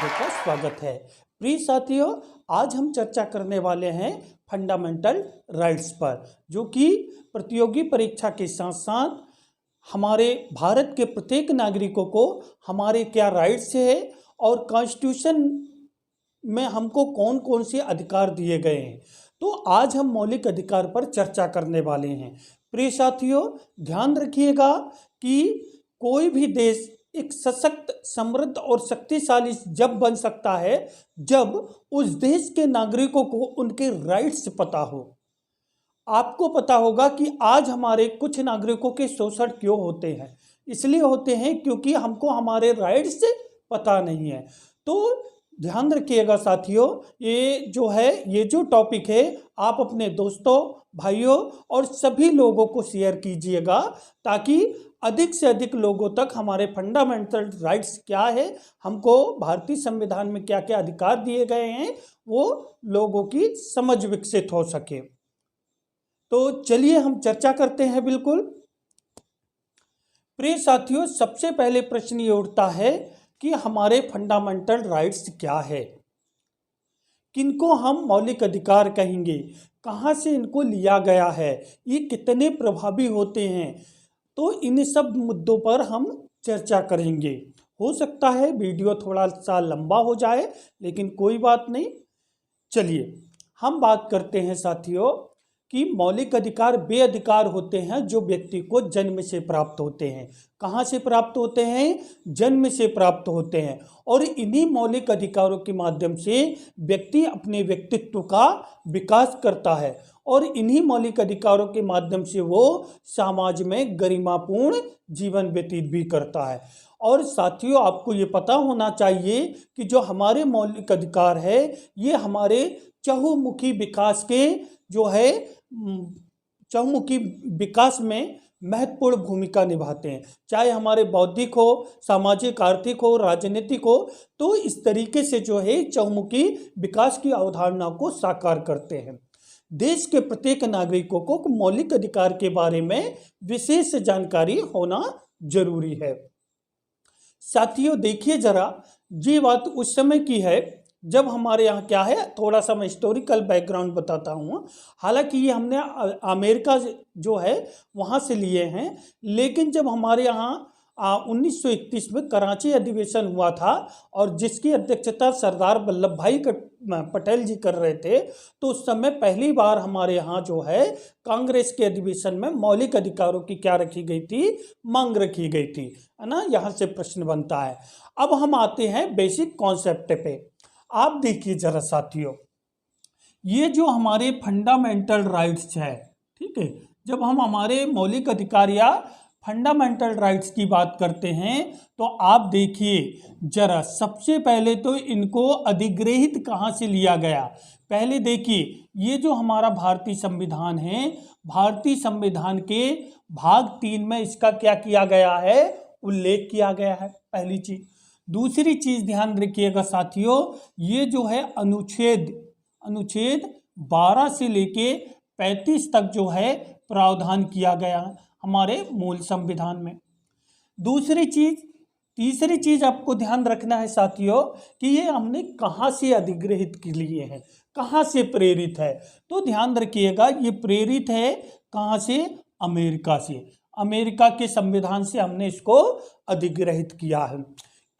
Video का स्वागत है। प्रिय साथियों, आज हम चर्चा करने वाले हैं फंडामेंटल राइट्स पर, जो कि प्रतियोगी परीक्षा के साथ साथ हमारे भारत के प्रत्येक नागरिकों को हमारे क्या राइट्स है और कॉन्स्टिट्यूशन में हमको कौन कौन से अधिकार दिए गए हैं। तो आज हम मौलिक अधिकार पर चर्चा करने वाले हैं। प्रिय साथियों, ध्यान रखिएगा कि कोई भी देश एक सशक्त, समृद्ध और शक्तिशाली जब बन सकता है जब उस देश के नागरिकों को उनके राइट्स पता हो। आपको पता होगा कि आज हमारे कुछ नागरिकों के शोषण क्यों होते हैं। इसलिए होते हैं क्योंकि हमको हमारे राइट्स पता नहीं है। तो ध्यान रखिएगा साथियों, ये जो टॉपिक है आप अपने दोस्तों, भाइयों और सभी लोगों को शेयर कीजिएगा, ताकि अधिक से अधिक लोगों तक हमारे फंडामेंटल राइट्स क्या है, हमको भारतीय संविधान में क्या क्या अधिकार दिए गए हैं, वो लोगों की समझ विकसित हो सके। तो चलिए हम चर्चा करते हैं। बिल्कुल प्रिय साथियों, सबसे पहले प्रश्न ये उठता है कि हमारे फंडामेंटल राइट्स क्या है, किनको हम मौलिक अधिकार कहेंगे, कहाँ से इनको लिया गया है, ये कितने प्रभावी होते हैं। तो इन सब मुद्दों पर हम चर्चा करेंगे। हो सकता है वीडियो थोड़ा सा लंबा हो जाए, लेकिन कोई बात नहीं। चलिए हम बात करते हैं साथियों कि मौलिक अधिकार वे अधिकार होते हैं जो व्यक्ति को जन्म से प्राप्त होते हैं। कहाँ से प्राप्त होते हैं? जन्म से प्राप्त होते हैं। और इन्हीं मौलिक अधिकारों के माध्यम से व्यक्ति अपने व्यक्तित्व का विकास करता है और इन्हीं मौलिक अधिकारों के माध्यम से वो समाज में गरिमापूर्ण जीवन व्यतीत भी करता है। और साथियों, आपको ये पता होना चाहिए कि जो हमारे मौलिक अधिकार है, ये हमारे चहुमुखी विकास के चहुमुखी विकास में महत्वपूर्ण भूमिका निभाते हैं। चाहे हमारे बौद्धिक हो, सामाजिक, आर्थिक हो, राजनीतिक हो, तो इस तरीके से चहुमुखी विकास की अवधारणा को साकार करते हैं। देश के प्रत्येक नागरिकों को मौलिक अधिकार के बारे में विशेष जानकारी होना जरूरी है। साथियों देखिए जरा, ये बात उस समय की है जब हमारे यहाँ क्या है, थोड़ा सा मैं हिस्टोरिकल बैकग्राउंड बताता हूँ। हालांकि ये हमने अमेरिका जो है वहाँ से लिए हैं, लेकिन जब हमारे यहाँ 1931 में कराची अधिवेशन हुआ था और जिसकी अध्यक्षता सरदार वल्लभ भाई पटेल जी कर रहे थे, तो उस समय पहली बार हमारे यहाँ कांग्रेस के अधिवेशन में मौलिक अधिकारों की क्या रखी गई थी, मांग रखी गई थी, है ना। यहाँ से प्रश्न बनता है। अब हम आते हैं बेसिक कॉन्सेप्ट पे। आप देखिए जरा साथियों, ये जो हमारे फंडामेंटल राइट्स है, ठीक है, जब हम हमारे मौलिक अधिकार या फंडामेंटल राइट्स की बात करते हैं, तो आप देखिए जरा, सबसे पहले तो इनको अधिग्रहित कहाँ से लिया गया। पहले देखिए, ये जो हमारा भारतीय संविधान है, भारतीय संविधान के भाग 3 में इसका क्या किया गया है, उल्लेख किया गया है, पहली चीज। दूसरी चीज ध्यान रखिएगा साथियों, ये जो है अनुच्छेद 12 से लेके 35 तक प्रावधान किया गया है हमारे मूल संविधान में। तीसरी चीज आपको ध्यान रखना है साथियों कि ये हमने कहाँ से अधिग्रहित के लिए हैं, कहाँ से प्रेरित है। तो ध्यान रखिएगा, ये प्रेरित है कहाँ से? अमेरिका से। अमेरिका के संविधान से हमने इसको अधिग्रहित किया है।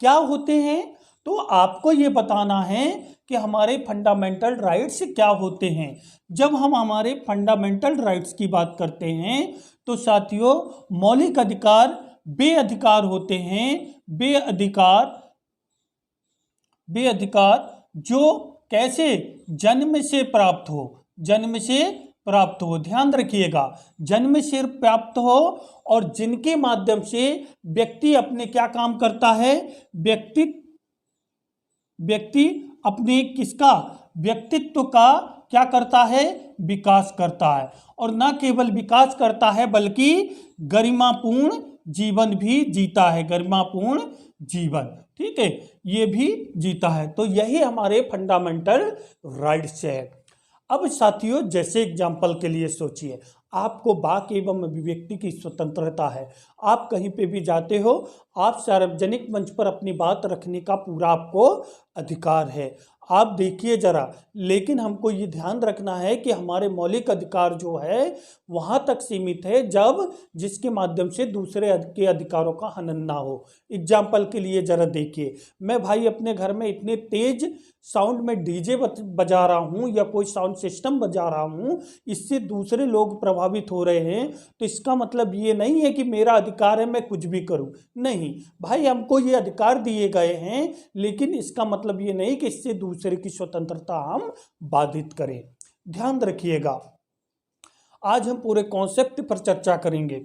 क्या होते हैं? तो आपको ये बताना है कि हमारे फंडामेंटल राइट्स क्या होते हैं। जब हम हमारे फंडामेंटल राइट्स की बात करते हैं, तो साथियों मौलिक अधिकार वे अधिकार होते हैं, वे अधिकार जो कैसे जन्म से प्राप्त हो, ध्यान रखिएगा, जन्म से प्राप्त हो, और जिनके माध्यम से व्यक्ति अपने क्या काम करता है, व्यक्ति अपने किसका, व्यक्तित्व का क्या करता है, विकास करता है। और न केवल विकास करता है बल्कि गरिमापूर्ण जीवन भी जीता है, गरिमापूर्ण जीवन, ठीक है, ये भी जीता है। तो यही हमारे फंडामेंटल राइट्स है। अब साथियों, जैसे एग्जाम्पल के लिए सोचिए, आपको वाक एवं अभिव्यक्ति की स्वतंत्रता है। आप कहीं पे भी जाते हो, आप सार्वजनिक मंच पर अपनी बात रखने का पूरा आपको अधिकार है। आप देखिए जरा, लेकिन हमको ये ध्यान रखना है कि हमारे मौलिक अधिकार जो है वहाँ तक सीमित है जब जिसके माध्यम से दूसरे के अधिकारों का हनन ना हो। एग्जाम्पल के लिए जरा देखिए, मैं भाई अपने घर में इतने तेज साउंड में डीजे बजा रहा हूँ या कोई साउंड सिस्टम बजा रहा हूँ, इससे दूसरे लोग प्रभावित हो रहे हैं, तो इसका मतलब ये नहीं है कि मेरा अधिकार है मैं कुछ भी करूँ। नहीं भाई, हमको ये अधिकार दिए गए हैं, लेकिन इसका मतलब ये नहीं कि इससे दूसरे की स्वतंत्रता हम बाधित करें। ध्यान रखिएगा, आज हम पूरे कॉन्सेप्ट पर चर्चा करेंगे।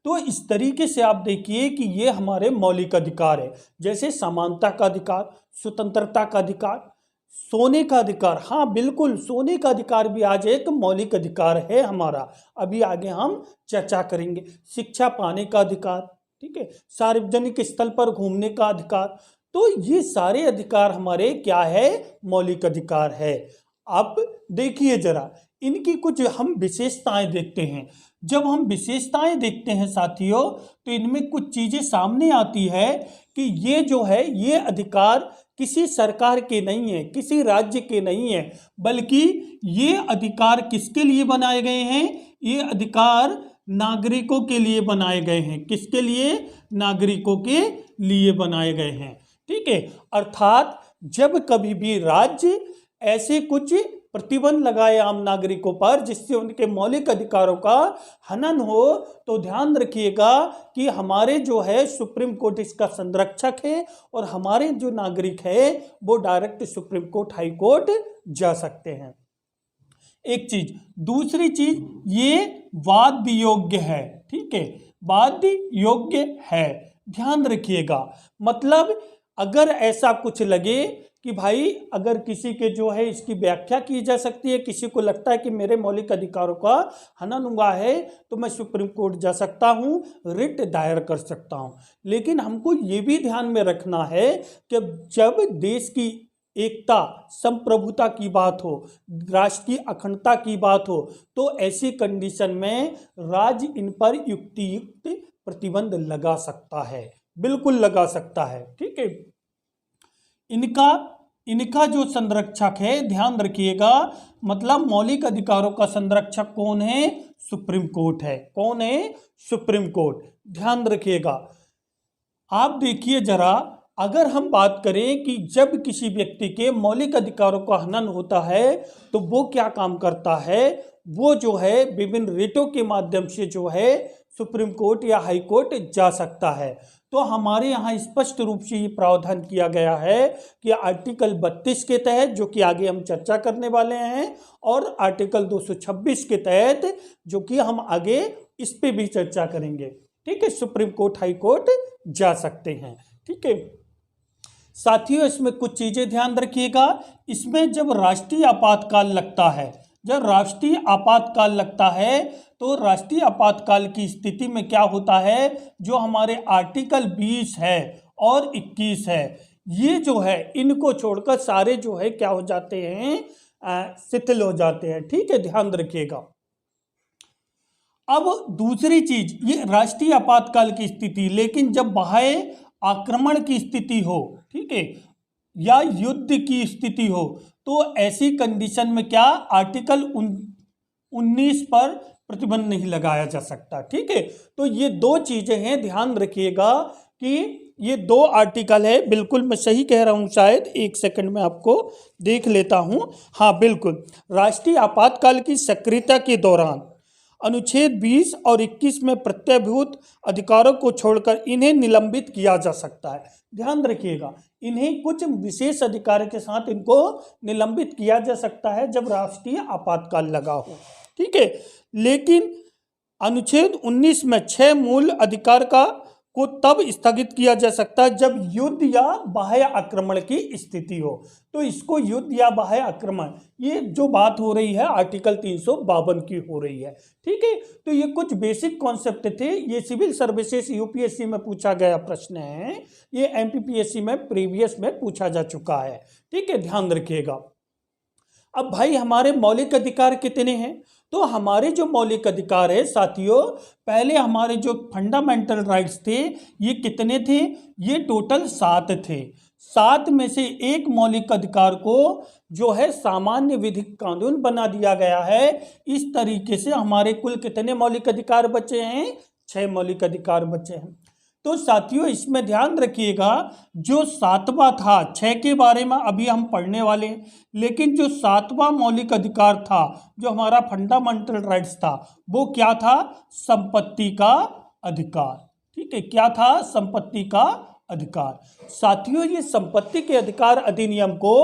तो इस तरीके से आप देखिए कि ये हमारे मौलिक अधिकार है, जैसे समानता का अधिकार, स्वतंत्रता का अधिकार, सोने का अधिकार। हाँ बिल्कुल, सोने का अधिकार भी आज एक मौलिक अधिकार है हमारा, अभी आगे हम चर्चा करेंगे। शिक्षा पाने का अधिकार, ठीक है, सार्वजनिक स्थल पर घूमने का अधिकार। तो ये सारे अधिकार हमारे क्या है, मौलिक अधिकार है। अब देखिए जरा, इनकी कुछ हम विशेषताएं देखते हैं। जब हम विशेषताएं देखते हैं साथियों, तो इनमें कुछ चीजें सामने आती है कि ये जो है ये अधिकार किसी सरकार के नहीं है, किसी राज्य के नहीं है, बल्कि ये अधिकार किसके लिए बनाए गए हैं, ये अधिकार नागरिकों के लिए बनाए गए हैं। किसके लिए, नागरिकों के लिए बनाए गए हैं, ठीक है। अर्थात जब कभी भी राज्य ऐसे कुछ प्रतिबंध लगाए आम नागरिकों पर जिससे उनके मौलिक अधिकारों का हनन हो, तो ध्यान रखिएगा कि हमारे जो है सुप्रीम कोर्ट इसका संरक्षक है, और हमारे जो नागरिक है वो direct supreme court, high court जा सकते हैं। एक चीज, दूसरी चीज, ये वाद योग्य है, ठीक है, वाद योग्य है। ध्यान रखिएगा, मतलब अगर ऐसा कुछ लगे कि भाई अगर किसी के जो है इसकी व्याख्या की जा सकती है, किसी को लगता है कि मेरे मौलिक अधिकारों का हनन हुआ है, तो मैं सुप्रीम कोर्ट जा सकता हूँ, रिट दायर कर सकता हूँ। लेकिन हमको ये भी ध्यान में रखना है कि जब देश की एकता, संप्रभुता की बात हो, राष्ट्र की अखंडता की बात हो, तो ऐसी कंडीशन में राज्य इन पर युक्तियुक्त प्रतिबंध लगा सकता है, बिल्कुल लगा सकता है, ठीक है। इनका जो संरक्षक है, ध्यान रखिएगा, मतलब मौलिक अधिकारों का संरक्षक कौन है, सुप्रीम कोर्ट है। कौन है, सुप्रीम कोर्ट। ध्यान रखिएगा, आप देखिए जरा, अगर हम बात करें कि जब किसी व्यक्ति के मौलिक अधिकारों का हनन होता है तो वो क्या काम करता है, वो जो है विभिन्न रिटों के माध्यम से जो है सुप्रीम कोर्ट या हाई कोर्ट जा सकता है। तो हमारे यहाँ स्पष्ट रूप से ये प्रावधान किया गया है कि आर्टिकल 32 के तहत, जो कि आगे हम चर्चा करने वाले हैं, और आर्टिकल 226 के तहत, जो कि हम आगे इस पे भी चर्चा करेंगे, ठीक है, सुप्रीम कोर्ट, हाई कोर्ट जा सकते हैं, ठीक है। साथियों, इसमें कुछ चीजें ध्यान रखिएगा। इसमें जब राष्ट्रीय आपातकाल लगता है, जब राष्ट्रीय आपातकाल लगता है, तो राष्ट्रीय आपातकाल की स्थिति में क्या होता है, जो हमारे आर्टिकल 20 है और 21 है, ये जो है इनको छोड़कर सारे जो है क्या हो जाते हैं, शिथिल हो जाते हैं, ठीक है, ध्यान रखिएगा। अब दूसरी चीज, ये राष्ट्रीय आपातकाल की स्थिति, लेकिन जब बाह्य आक्रमण की स्थिति हो, ठीक है, या युद्ध की स्थिति हो, तो ऐसी कंडीशन में क्या, आर्टिकल 19 पर प्रतिबंध नहीं लगाया जा सकता, ठीक है। तो ये दो चीजें हैं, ध्यान रखिएगा कि ये दो आर्टिकल है। बिल्कुल मैं सही कह रहा हूं, शायद एक सेकंड में आपको देख लेता हूं। हाँ बिल्कुल, राष्ट्रीय आपातकाल की सक्रियता के दौरान अनुच्छेद 20 और 21 में प्रत्यभूत अधिकारों को छोड़कर इन्हें निलंबित किया जा सकता है। ध्यान रखिएगा, इन्हें कुछ विशेष अधिकार के साथ इनको निलंबित किया जा सकता है जब राष्ट्रीय आपातकाल लगा हो, ठीक है। लेकिन अनुच्छेद 19 में 6 मूल अधिकार को तब स्थगित किया जा सकता है जब युद्ध या बाह्य आक्रमण की स्थिति हो। तो इसको युद्ध या बाह्य आक्रमण, ये जो बात हो रही है आर्टिकल 352 की हो रही है, ठीक है। तो ये कुछ बेसिक कॉन्सेप्ट थे, ये सिविल सर्विसेज यूपीएससी में पूछा गया प्रश्न है, ये एमपीपीएससी में प्रीवियस में पूछा जा चुका है, ठीक है, ध्यान रखिएगा। अब भाई हमारे मौलिक अधिकार कितने हैं? तो हमारे जो मौलिक अधिकार है साथियों, पहले हमारे जो फंडामेंटल राइट्स थे ये कितने थे? ये टोटल 7 थे। 7 में से एक मौलिक अधिकार को जो है सामान्य विधिक कानून बना दिया गया है। इस तरीके से हमारे कुल कितने मौलिक अधिकार बचे हैं? 6 मौलिक अधिकार बचे हैं। तो साथियों इसमें ध्यान रखिएगा, जो 7वां था, 6 के बारे में अभी हम पढ़ने वाले हैं, लेकिन जो 7वां मौलिक अधिकार था, जो हमारा फंडामेंटल राइट्स था, वो क्या था? संपत्ति का अधिकार। ठीक है, क्या था? संपत्ति का अधिकार। साथियों ये संपत्ति के अधिकार अधिनियम को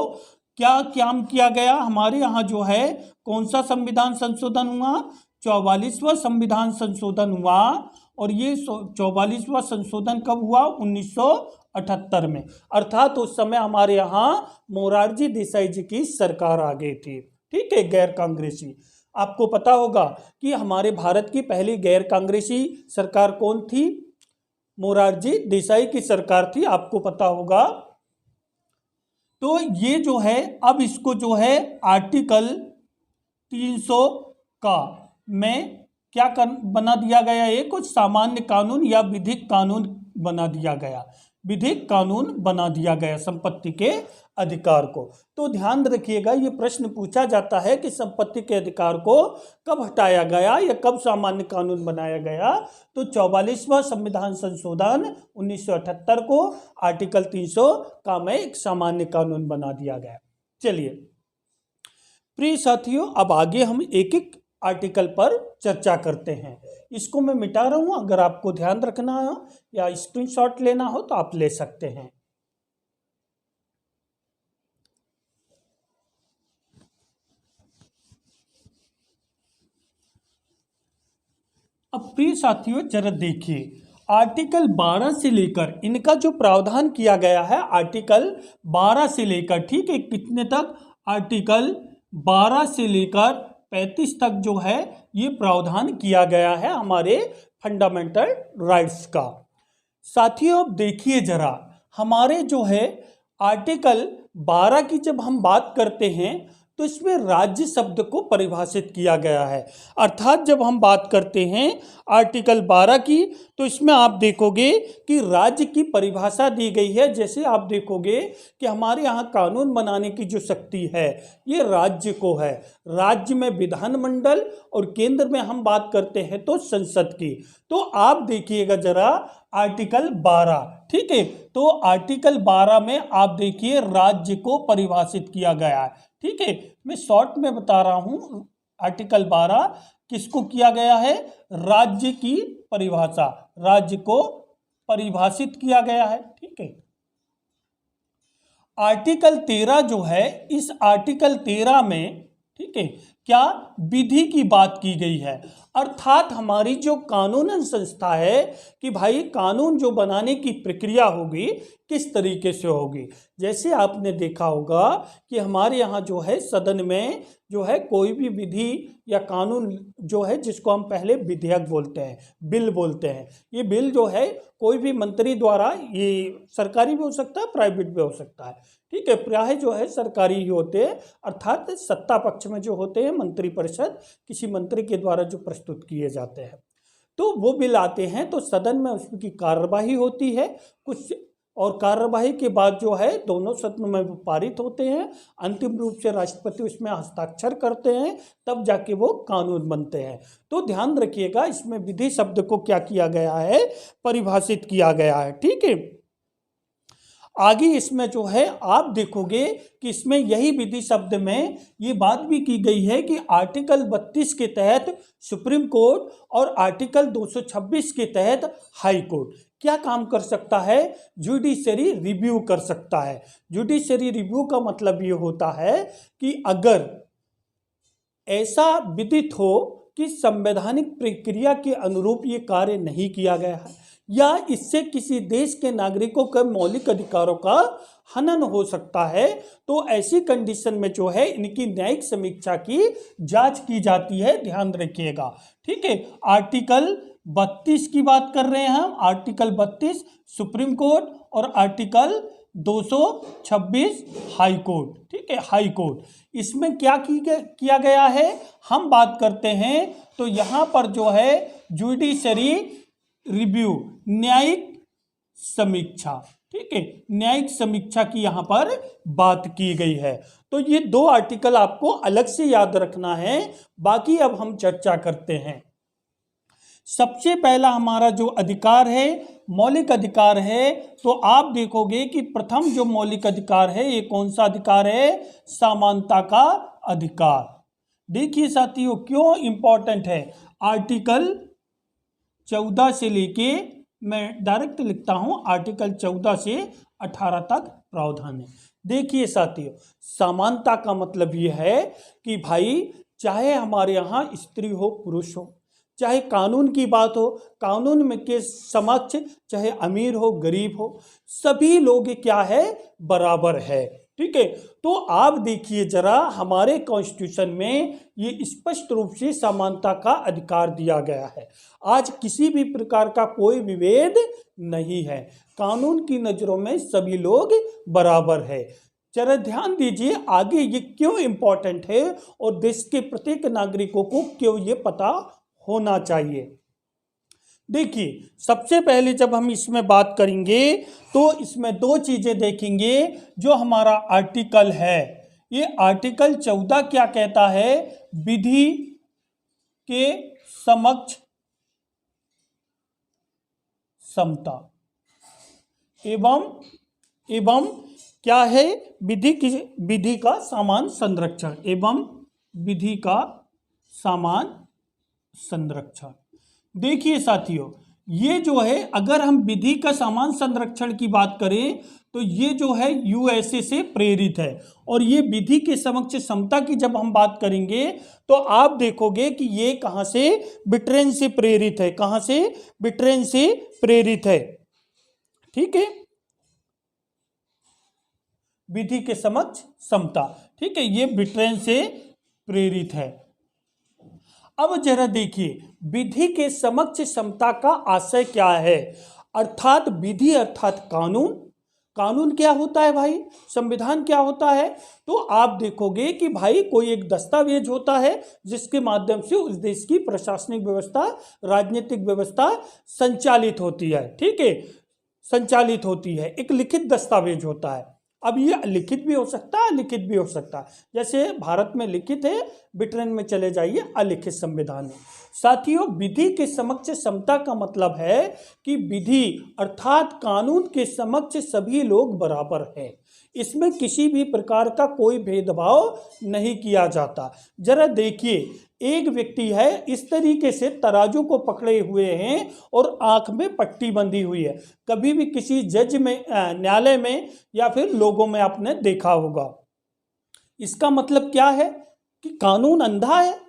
क्या किया गया? हमारे यहाँ जो है कौन सा संविधान संशोधन हुआ? 44वां संविधान संशोधन हुआ। और ये 44वां संशोधन कब हुआ? 1978 में। अर्थात उस समय हमारे यहाँ मोरारजी देसाई जी की सरकार आ गई थी। ठीक है, गैर कांग्रेसी। आपको पता होगा कि हमारे भारत की पहली गैर कांग्रेसी सरकार कौन थी? मोरारजी देसाई की सरकार थी, आपको पता होगा। तो ये जो है, अब इसको जो है आर्टिकल 300 का में क्या बना दिया गया? ये कुछ सामान्य कानून या विधिक कानून बना दिया गया। विधिक कानून बना दिया गया संपत्ति के अधिकार को। तो ध्यान रखिएगा, ये प्रश्न पूछा जाता है कि संपत्ति के अधिकार को कब हटाया गया या कब सामान्य कानून बनाया गया? तो 44वां संविधान संशोधन 1978 को आर्टिकल 300 का में एक सामान्य कानून बना दिया गया। चलिए प्रिय साथियों, अब आगे हम एक एक आर्टिकल पर चर्चा करते हैं। इसको मैं मिटा रहा हूं, अगर आपको ध्यान रखना हो या स्क्रीनशॉट लेना हो तो आप ले सकते हैं। अब प्रिय साथियों जरा देखिए, आर्टिकल 12 से लेकर इनका जो प्रावधान किया गया है, आर्टिकल 12 से लेकर, ठीक है, कितने तक? आर्टिकल 12 से लेकर 35 तक जो है ये प्रावधान किया गया है हमारे फंडामेंटल राइट्स का। साथियों अब देखिए जरा, हमारे जो है आर्टिकल 12 की जब हम बात करते हैं तो इसमें राज्य शब्द को परिभाषित किया गया है। अर्थात जब हम बात करते हैं आर्टिकल 12 की, तो इसमें आप देखोगे कि राज्य की परिभाषा दी गई है। जैसे आप देखोगे कि हमारे यहाँ कानून बनाने की जो शक्ति है ये राज्य को है। राज्य में विधानमंडल और केंद्र में हम बात करते हैं तो संसद की। तो आप देखिएगा जरा आर्टिकल 12, ठीक है, तो आर्टिकल 12 में आप देखिए राज्य को परिभाषित किया गया है। ठीक है, मैं शॉर्ट में बता रहा हूं, आर्टिकल 12 किसको किया गया है? राज्य की परिभाषा, राज्य को परिभाषित किया गया है। ठीक है, आर्टिकल 13 जो है, इस आर्टिकल 13 में, ठीक है, क्या विधि की बात की गई है। अर्थात हमारी जो कानूनन संस्था है कि भाई कानून जो बनाने की प्रक्रिया होगी किस तरीके से होगी। जैसे आपने देखा होगा कि हमारे यहाँ जो है सदन में जो है कोई भी विधि या कानून जो है, जिसको हम पहले विधेयक बोलते हैं, बिल बोलते हैं, ये बिल जो है कोई भी मंत्री द्वारा, ये सरकारी भी हो सकता है, प्राइवेट भी हो सकता है। ठीक है, प्राय जो है सरकारी ही होते हैं, अर्थात सत्ता पक्ष में जो होते हैं मंत्री परिषद, किसी मंत्री के द्वारा जो प्रस्तुत किए जाते हैं, तो वो बिल आते हैं तो सदन में उसकी कार्यवाही होती है कुछ, और कार्यवाही के बाद जो है दोनों सदनों में वो पारित होते हैं। अंतिम रूप से राष्ट्रपति उसमें हस्ताक्षर करते हैं, तब जाके वो कानून बनते हैं। तो ध्यान रखिएगा, इसमें विधि शब्द को क्या किया गया है? परिभाषित किया गया है। ठीक है, आगे इसमें जो है आप देखोगे कि इसमें यही विधि शब्द में ये बात भी की गई है कि आर्टिकल 32 के तहत सुप्रीम कोर्ट और आर्टिकल 226 के तहत हाई कोर्ट क्या काम कर सकता है? जुडिशरी रिव्यू कर सकता है। जुडिशरी रिव्यू का मतलब ये होता है कि अगर ऐसा विदित हो कि संवैधानिक प्रक्रिया के अनुरूप ये कार्य नहीं किया गया है या इससे किसी देश के नागरिकों के मौलिक अधिकारों का हनन हो सकता है, तो ऐसी कंडीशन में जो है इनकी न्यायिक समीक्षा की जांच की जाती है। ध्यान रखिएगा। ठीक है, आर्टिकल 32 की बात कर रहे हैं हम, आर्टिकल 32 सुप्रीम कोर्ट और आर्टिकल 226 हाई कोर्ट, ठीक है, हाई कोर्ट। इसमें क्या किया गया है, हम बात करते हैं तो यहाँ पर जो है जुडिशरी रिव्यू, न्यायिक समीक्षा, ठीक है, न्यायिक समीक्षा की यहाँ पर बात की गई है। तो ये 2 आर्टिकल आपको अलग से याद रखना है। बाकी अब हम चर्चा करते हैं। सबसे पहला हमारा जो अधिकार है, मौलिक अधिकार है, तो आप देखोगे कि प्रथम जो मौलिक अधिकार है ये कौन सा अधिकार है, समानता का अधिकार। देखिए साथियों क्यों इंपॉर्टेंट है। आर्टिकल 14 से लेके, मैं डायरेक्ट लिखता हूं, आर्टिकल 14 से 18 तक प्रावधान है। देखिए साथियों, समानता का मतलब यह है कि भाई चाहे हमारे यहाँ स्त्री हो पुरुष हो, चाहे कानून की बात हो, कानून में के समक्ष चाहे अमीर हो गरीब हो, सभी लोग क्या है, बराबर है, ठीक है। तो आप देखिए जरा, हमारे कॉन्स्टिट्यूशन में ये स्पष्ट रूप से समानता का अधिकार दिया गया है। आज किसी भी प्रकार का कोई विभेद नहीं है, कानून की नजरों में सभी लोग बराबर है। जरा ध्यान दीजिए आगे ये क्यों इंपॉर्टेंट है और देश के प्रत्येक नागरिकों को क्यों ये पता होना चाहिए। देखिए सबसे पहले जब हम इसमें बात करेंगे तो इसमें 2 चीजें देखेंगे। जो हमारा आर्टिकल है, ये आर्टिकल 14 क्या कहता है, विधि के समक्ष समता एवं क्या है, विधि का समान संरक्षण एवं विधि का समान संरक्षण। देखिए साथियों, ये जो है अगर हम विधि का समान संरक्षण की बात करें तो ये जो है यूएसए से प्रेरित है। और ये विधि के समक्ष समता की जब हम बात करेंगे तो आप देखोगे कि ये कहां से, ब्रिटेन से प्रेरित है। कहां से, ब्रिटेन से प्रेरित है, ठीक है, विधि के समक्ष समता, ठीक है, ये ब्रिटेन से प्रेरित है। अब जरा देखिए विधि के समक्ष समता का आशय क्या है। अर्थात विधि अर्थात कानून, कानून क्या होता है भाई, संविधान क्या होता है। तो आप देखोगे कि भाई कोई एक दस्तावेज होता है जिसके माध्यम से उस देश की प्रशासनिक व्यवस्था, राजनीतिक व्यवस्था संचालित होती है, ठीक है, संचालित होती है। एक लिखित दस्तावेज होता है। अब ये लिखित भी हो सकता है, अलिखित भी हो सकता है। जैसे भारत में लिखित है, ब्रिटेन में चले जाइए अलिखित संविधान है। साथियों, विधि के समक्ष समता का मतलब है कि विधि अर्थात कानून के समक्ष सभी लोग बराबर हैं। इसमें किसी भी प्रकार का कोई भेदभाव नहीं किया जाता। जरा देखिए, एक व्यक्ति है इस तरीके से तराजू को पकड़े हुए हैं और आंख में पट्टी बंधी हुई है। कभी भी किसी जज में, न्यायालय में या फिर लोगों में आपने देखा होगा। इसका मतलब क्या है कि कानून अंधा है?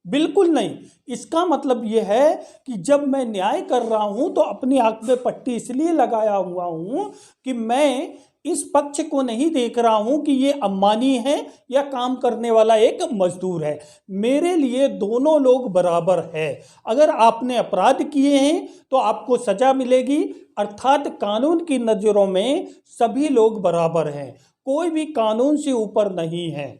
बिल्कुल नहीं। इसका मतलब यह है कि जब मैं न्याय कर रहा हूं तो अपनी आंख में पट्टी इसलिए लगाया हुआ हूं कि मैं इस पक्ष को नहीं देख रहा हूं कि ये अंबानी है या काम करने वाला एक मजदूर है। मेरे लिए दोनों लोग बराबर है। अगर आपने अपराध किए हैं तो आपको सजा मिलेगी। अर्थात कानून की नजरों में सभी लोग बराबर हैं, कोई भी कानून से ऊपर नहीं है,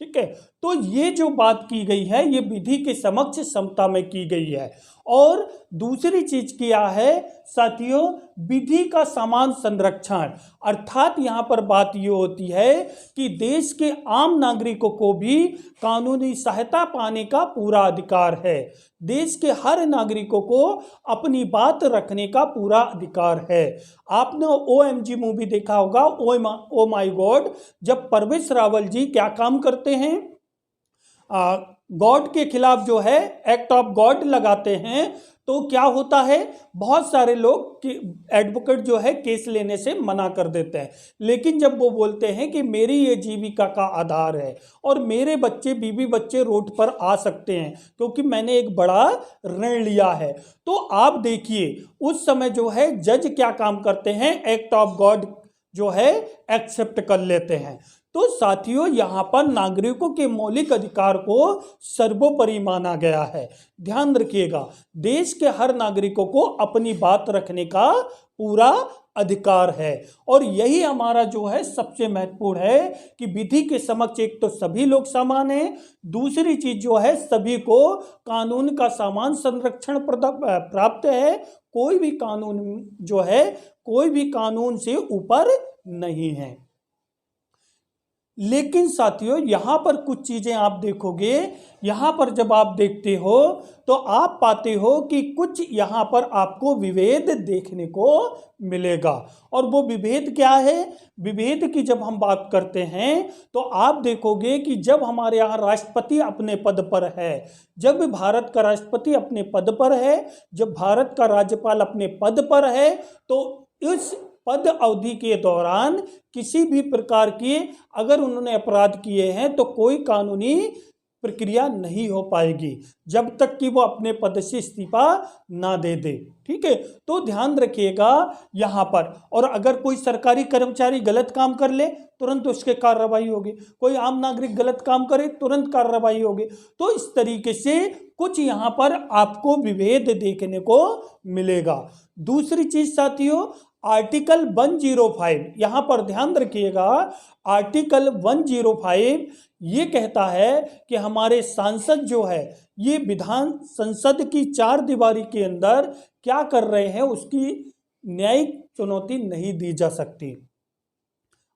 ठीक है। तो ये जो बात की गई है ये विधि के समक्ष समता में की गई है। और दूसरी चीज क्या है साथियों, विधि का समान संरक्षण। अर्थात यहाँ पर बात ये होती है कि देश के आम नागरिकों को भी कानूनी सहायता पाने का पूरा अधिकार है। देश के हर नागरिकों को अपनी बात रखने का पूरा अधिकार है। आपने OMG मूवी देखा होगा, ओ माई गॉड, जब परवेश रावल जी क्या काम करते हैं, गॉड के खिलाफ जो है एक्ट ऑफ गॉड लगाते हैं, तो क्या होता है, बहुत सारे लोग एडवोकेट जो है केस लेने से मना कर देते हैं। लेकिन जब वो बोलते हैं कि मेरी ये जीविका का आधार है और मेरे बच्चे, बीवी बच्चे रोड पर आ सकते हैं क्योंकि मैंने एक बड़ा ऋण लिया है, तो आप देखिए उस समय जो है जज क्या काम करते हैं, एक्ट ऑफ गॉड जो है एक्सेप्ट कर लेते हैं। तो साथियों, यहाँ पर नागरिकों के मौलिक अधिकार को सर्वोपरि माना गया है। ध्यान रखिएगा, देश के हर नागरिकों को अपनी बात रखने का पूरा अधिकार है। और यही हमारा जो है सबसे महत्वपूर्ण है कि विधि के समक्ष एक तो सभी लोग समान हैं, दूसरी चीज जो है सभी को कानून का समान संरक्षण प्राप्त है। कोई भी कानून जो है कोई भी कानून से ऊपर नहीं है। लेकिन साथियों यहां पर कुछ चीजें आप देखोगे, यहां पर जब आप देखते हो तो आप पाते हो कि कुछ यहां पर आपको विभेद देखने को मिलेगा। और वो विभेद क्या है? विभेद की जब हम बात करते हैं तो आप देखोगे कि जब हमारे यहाँ राष्ट्रपति अपने पद पर है, जब भारत का राष्ट्रपति अपने पद पर है, जब भारत का राज्यपाल अपने पद पर है, तो इस पद अवधि के दौरान किसी भी प्रकार की अगर उन्होंने अपराध किए हैं तो कोई कानूनी प्रक्रिया नहीं हो पाएगी जब तक कि वो अपने पद से इस्तीफा ना दे दे। ठीक है, तो ध्यान रखिएगा यहां पर। और अगर कोई सरकारी कर्मचारी गलत काम कर ले तुरंत उसके कार्रवाई होगी, कोई आम नागरिक गलत काम करे तुरंत कार्रवाई होगी। तो इस तरीके से कुछ यहां पर आपको विभेद देखने को मिलेगा। दूसरी चीज साथियों, आर्टिकल 105 यहां पर ध्यान रखिएगा, आर्टिकल 105 ये कहता है कि हमारे सांसद जो है ये विधान संसद की चार दीवारी के अंदर क्या कर रहे हैं उसकी न्यायिक चुनौती नहीं दी जा सकती।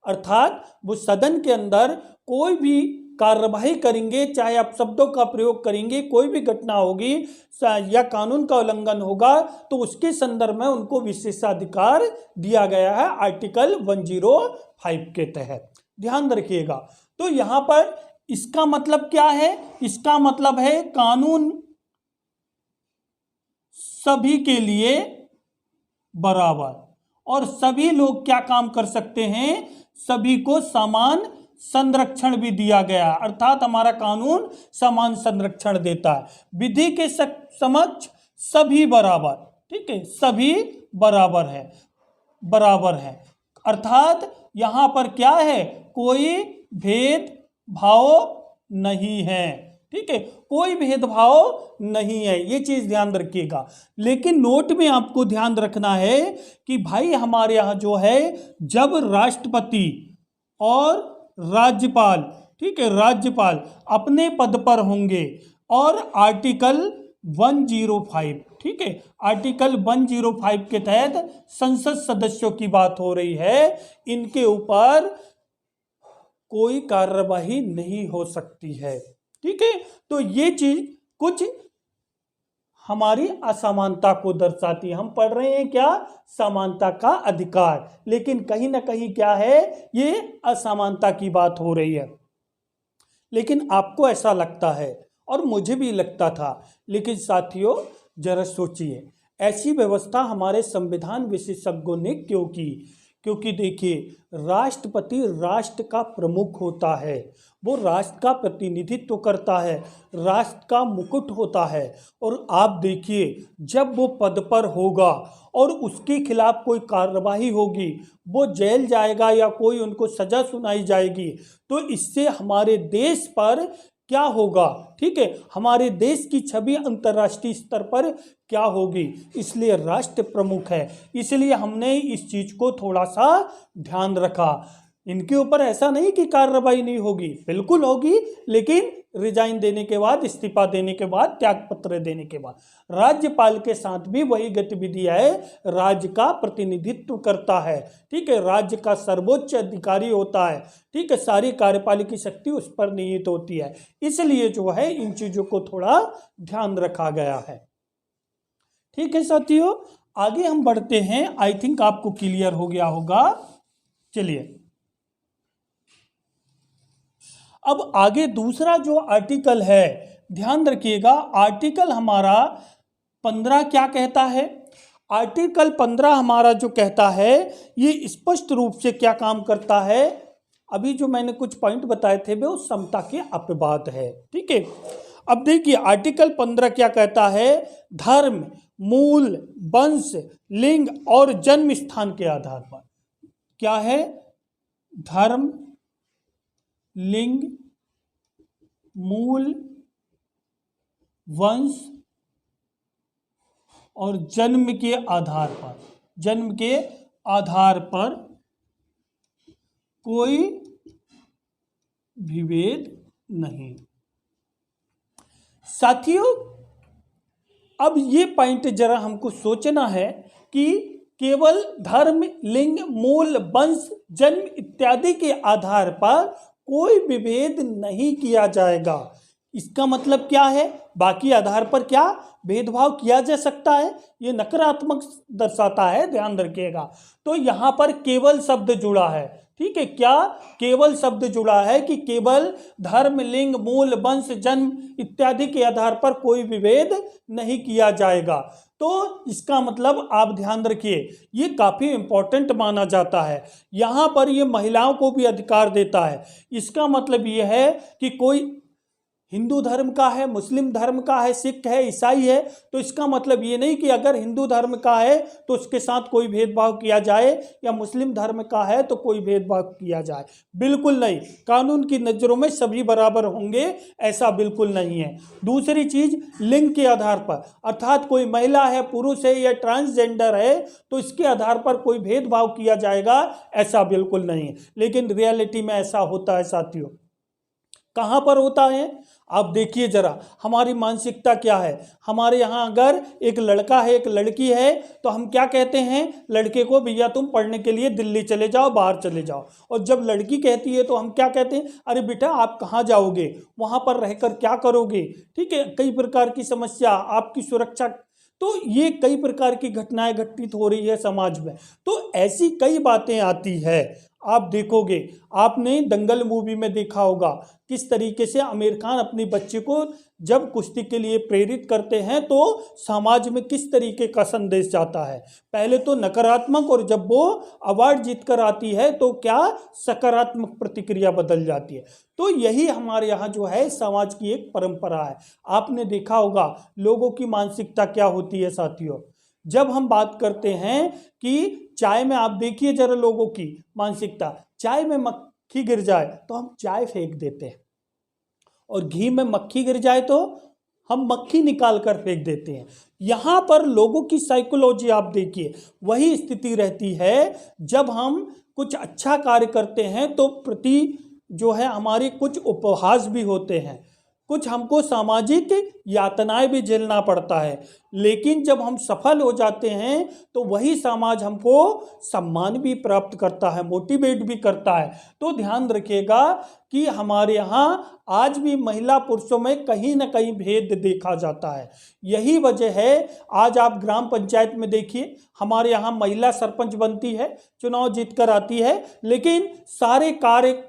अर्थात वो सदन के अंदर कोई भी कार्यवाही करेंगे, चाहे आप शब्दों का प्रयोग करेंगे, कोई भी घटना होगी या कानून का उल्लंघन होगा तो उसके संदर्भ में उनको विशेषाधिकार दिया गया है आर्टिकल 105 के तहत। ध्यान रखिएगा। तो यहां पर इसका मतलब क्या है? इसका मतलब है कानून सभी के लिए बराबर, और सभी लोग क्या काम कर सकते हैं? सभी को समान संरक्षण भी दिया गया, अर्थात हमारा कानून समान संरक्षण देता है। विधि के समक्ष सभी बराबर, ठीक है, सभी बराबर है, बराबर है। अर्थात यहां पर क्या है? कोई भेदभाव नहीं है। ठीक है, कोई भेदभाव नहीं है, ये चीज ध्यान रखिएगा। लेकिन नोट में आपको ध्यान रखना है कि भाई हमारे यहां जो है जब राष्ट्रपति और राज्यपाल, ठीक है, राज्यपाल अपने पद पर होंगे और आर्टिकल 105, ठीक है, आर्टिकल 105 के तहत संसद सदस्यों की बात हो रही है, इनके ऊपर कोई कार्यवाही नहीं हो सकती है। ठीक है, तो ये चीज कुछ हमारी असमानता को दर्शाती है। हम पढ़ रहे हैं क्या? समानता का अधिकार, लेकिन कहीं ना कहीं क्या है? ये असमानता की बात हो रही है। लेकिन आपको ऐसा लगता है और मुझे भी लगता था, लेकिन साथियों जरा सोचिए ऐसी व्यवस्था हमारे संविधान विशेषज्ञों ने क्यों की? क्योंकि देखिए राष्ट्रपति राष्ट्र का प्रमुख होता है, वो राष्ट्र का प्रतिनिधित्व करता है, राष्ट्र का मुकुट होता है। और आप देखिए जब वो पद पर होगा और उसके खिलाफ कोई कार्रवाई होगी, वो जेल जाएगा या कोई उनको सजा सुनाई जाएगी, तो इससे हमारे देश पर क्या होगा? ठीक है, हमारे देश की छवि अंतर्राष्ट्रीय स्तर पर क्या होगी? इसलिए राष्ट्र प्रमुख है, इसलिए हमने इस चीज को थोड़ा सा ध्यान रखा। इनके ऊपर ऐसा नहीं कि कार्रवाई नहीं होगी, बिल्कुल होगी, लेकिन रिजाइन देने के बाद, इस्तीफा देने के बाद, त्याग पत्र देने के बाद। राज्यपाल के साथ भी वही गतिविधि है, राज्य का प्रतिनिधित्व करता है, ठीक है, राज्य का सर्वोच्च अधिकारी होता है, ठीक है, सारी कार्यपालिकी शक्ति उस पर निहित होती है। इसलिए जो है इन चीजों को थोड़ा ध्यान रखा गया है। ठीक है साथियों, आगे हम बढ़ते हैं। आई थिंक आपको क्लियर हो गया होगा। चलिए अब आगे दूसरा जो आर्टिकल है, ध्यान रखिएगा, आर्टिकल हमारा 15 क्या कहता है? आर्टिकल 15 हमारा जो कहता है ये स्पष्ट रूप से क्या काम करता है? अभी जो मैंने कुछ पॉइंट बताए थे वो समता के अपवाद है। ठीक है, अब देखिए आर्टिकल 15 क्या कहता है? धर्म, मूल, वंश, लिंग और जन्म स्थान के आधार पर क्या है? धर्म, लिंग, मूल, वंश और जन्म के आधार पर, जन्म के आधार पर कोई विभेद नहीं। साथियों, अब ये पॉइंट जरा हमको सोचना है कि केवल धर्म, लिंग, मूल, वंश, जन्म इत्यादि के आधार पर कोई विभेद नहीं किया जाएगा। इसका मतलब क्या है? बाकी आधार पर क्या भेदभाव किया जा सकता है? ये नकारात्मक दर्शाता है, ध्यान रखिएगा। तो यहाँ पर केवल शब्द जुड़ा है, ठीक है। क्या केवल शब्द जुड़ा है कि केवल धर्म, लिंग, मूल, वंश, जन्म इत्यादि के आधार पर कोई विभेद नहीं किया जाएगा। तो इसका मतलब आप ध्यान रखिए, ये काफी इंपॉर्टेंट माना जाता है। यहाँ पर ये महिलाओं को भी अधिकार देता है। इसका मतलब ये है कि कोई हिंदू धर्म का है, मुस्लिम धर्म का है, सिख है, ईसाई है, तो इसका मतलब ये नहीं कि अगर हिंदू धर्म का है तो उसके साथ कोई भेदभाव किया जाए, या मुस्लिम धर्म का है तो कोई भेदभाव किया जाए। बिल्कुल नहीं, कानून की नज़रों में सभी बराबर होंगे, ऐसा बिल्कुल नहीं है। दूसरी चीज, लिंग के आधार पर, अर्थात कोई महिला है, पुरुष है या ट्रांसजेंडर है तो इसके आधार पर कोई भेदभाव किया जाएगा, ऐसा बिल्कुल नहीं है। लेकिन रियलिटी में ऐसा होता है साथियों। कहाँ पर होता है? आप देखिए जरा, हमारी मानसिकता क्या है। हमारे यहाँ अगर एक लड़का है, एक लड़की है, तो हम क्या कहते हैं? लड़के को, भैया तुम पढ़ने के लिए दिल्ली चले जाओ, बाहर चले जाओ। और जब लड़की कहती है तो हम क्या कहते हैं? अरे बेटा आप कहाँ जाओगे, वहाँ पर रहकर क्या करोगे? ठीक है, कई प्रकार की समस्या, आपकी सुरक्षा। तो ये कई प्रकार की घटनाएं घटित हो रही है समाज में। तो ऐसी कई बातें आती है। आप देखोगे, आपने दंगल मूवी में देखा होगा किस तरीके से आमिर खान अपनी बच्ची को जब कुश्ती के लिए प्रेरित करते हैं तो समाज में किस तरीके का संदेश जाता है। पहले तो नकारात्मक, और जब वो अवार्ड जीत कर आती है तो क्या सकारात्मक प्रतिक्रिया बदल जाती है। तो यही हमारे यहाँ जो है समाज की एक परंपरा है। आपने देखा होगा लोगों की मानसिकता क्या होती है साथियों। जब हम बात करते हैं कि चाय में, आप देखिए जरा लोगों की मानसिकता, चाय में मक्खी गिर जाए तो हम चाय फेंक देते हैं, और घी में मक्खी गिर जाए तो हम मक्खी निकाल कर फेंक देते हैं। यहाँ पर लोगों की साइकोलॉजी आप देखिए, वही स्थिति रहती है। जब हम कुछ अच्छा कार्य करते हैं तो प्रति जो है हमारे कुछ उपहास भी होते हैं, कुछ हमको सामाजिक यातनाएं भी झेलना पड़ता है। लेकिन जब हम सफल हो जाते हैं तो वही समाज हमको सम्मान भी प्राप्त करता है, मोटिवेट भी करता है। तो ध्यान रखिएगा कि हमारे यहाँ आज भी महिला पुरुषों में कहीं ना कहीं भेद देखा जाता है। यही वजह है, आज आप ग्राम पंचायत में देखिए, हमारे यहाँ महिला सरपंच बनती है, चुनाव जीत कर आती है, लेकिन सारे कार्य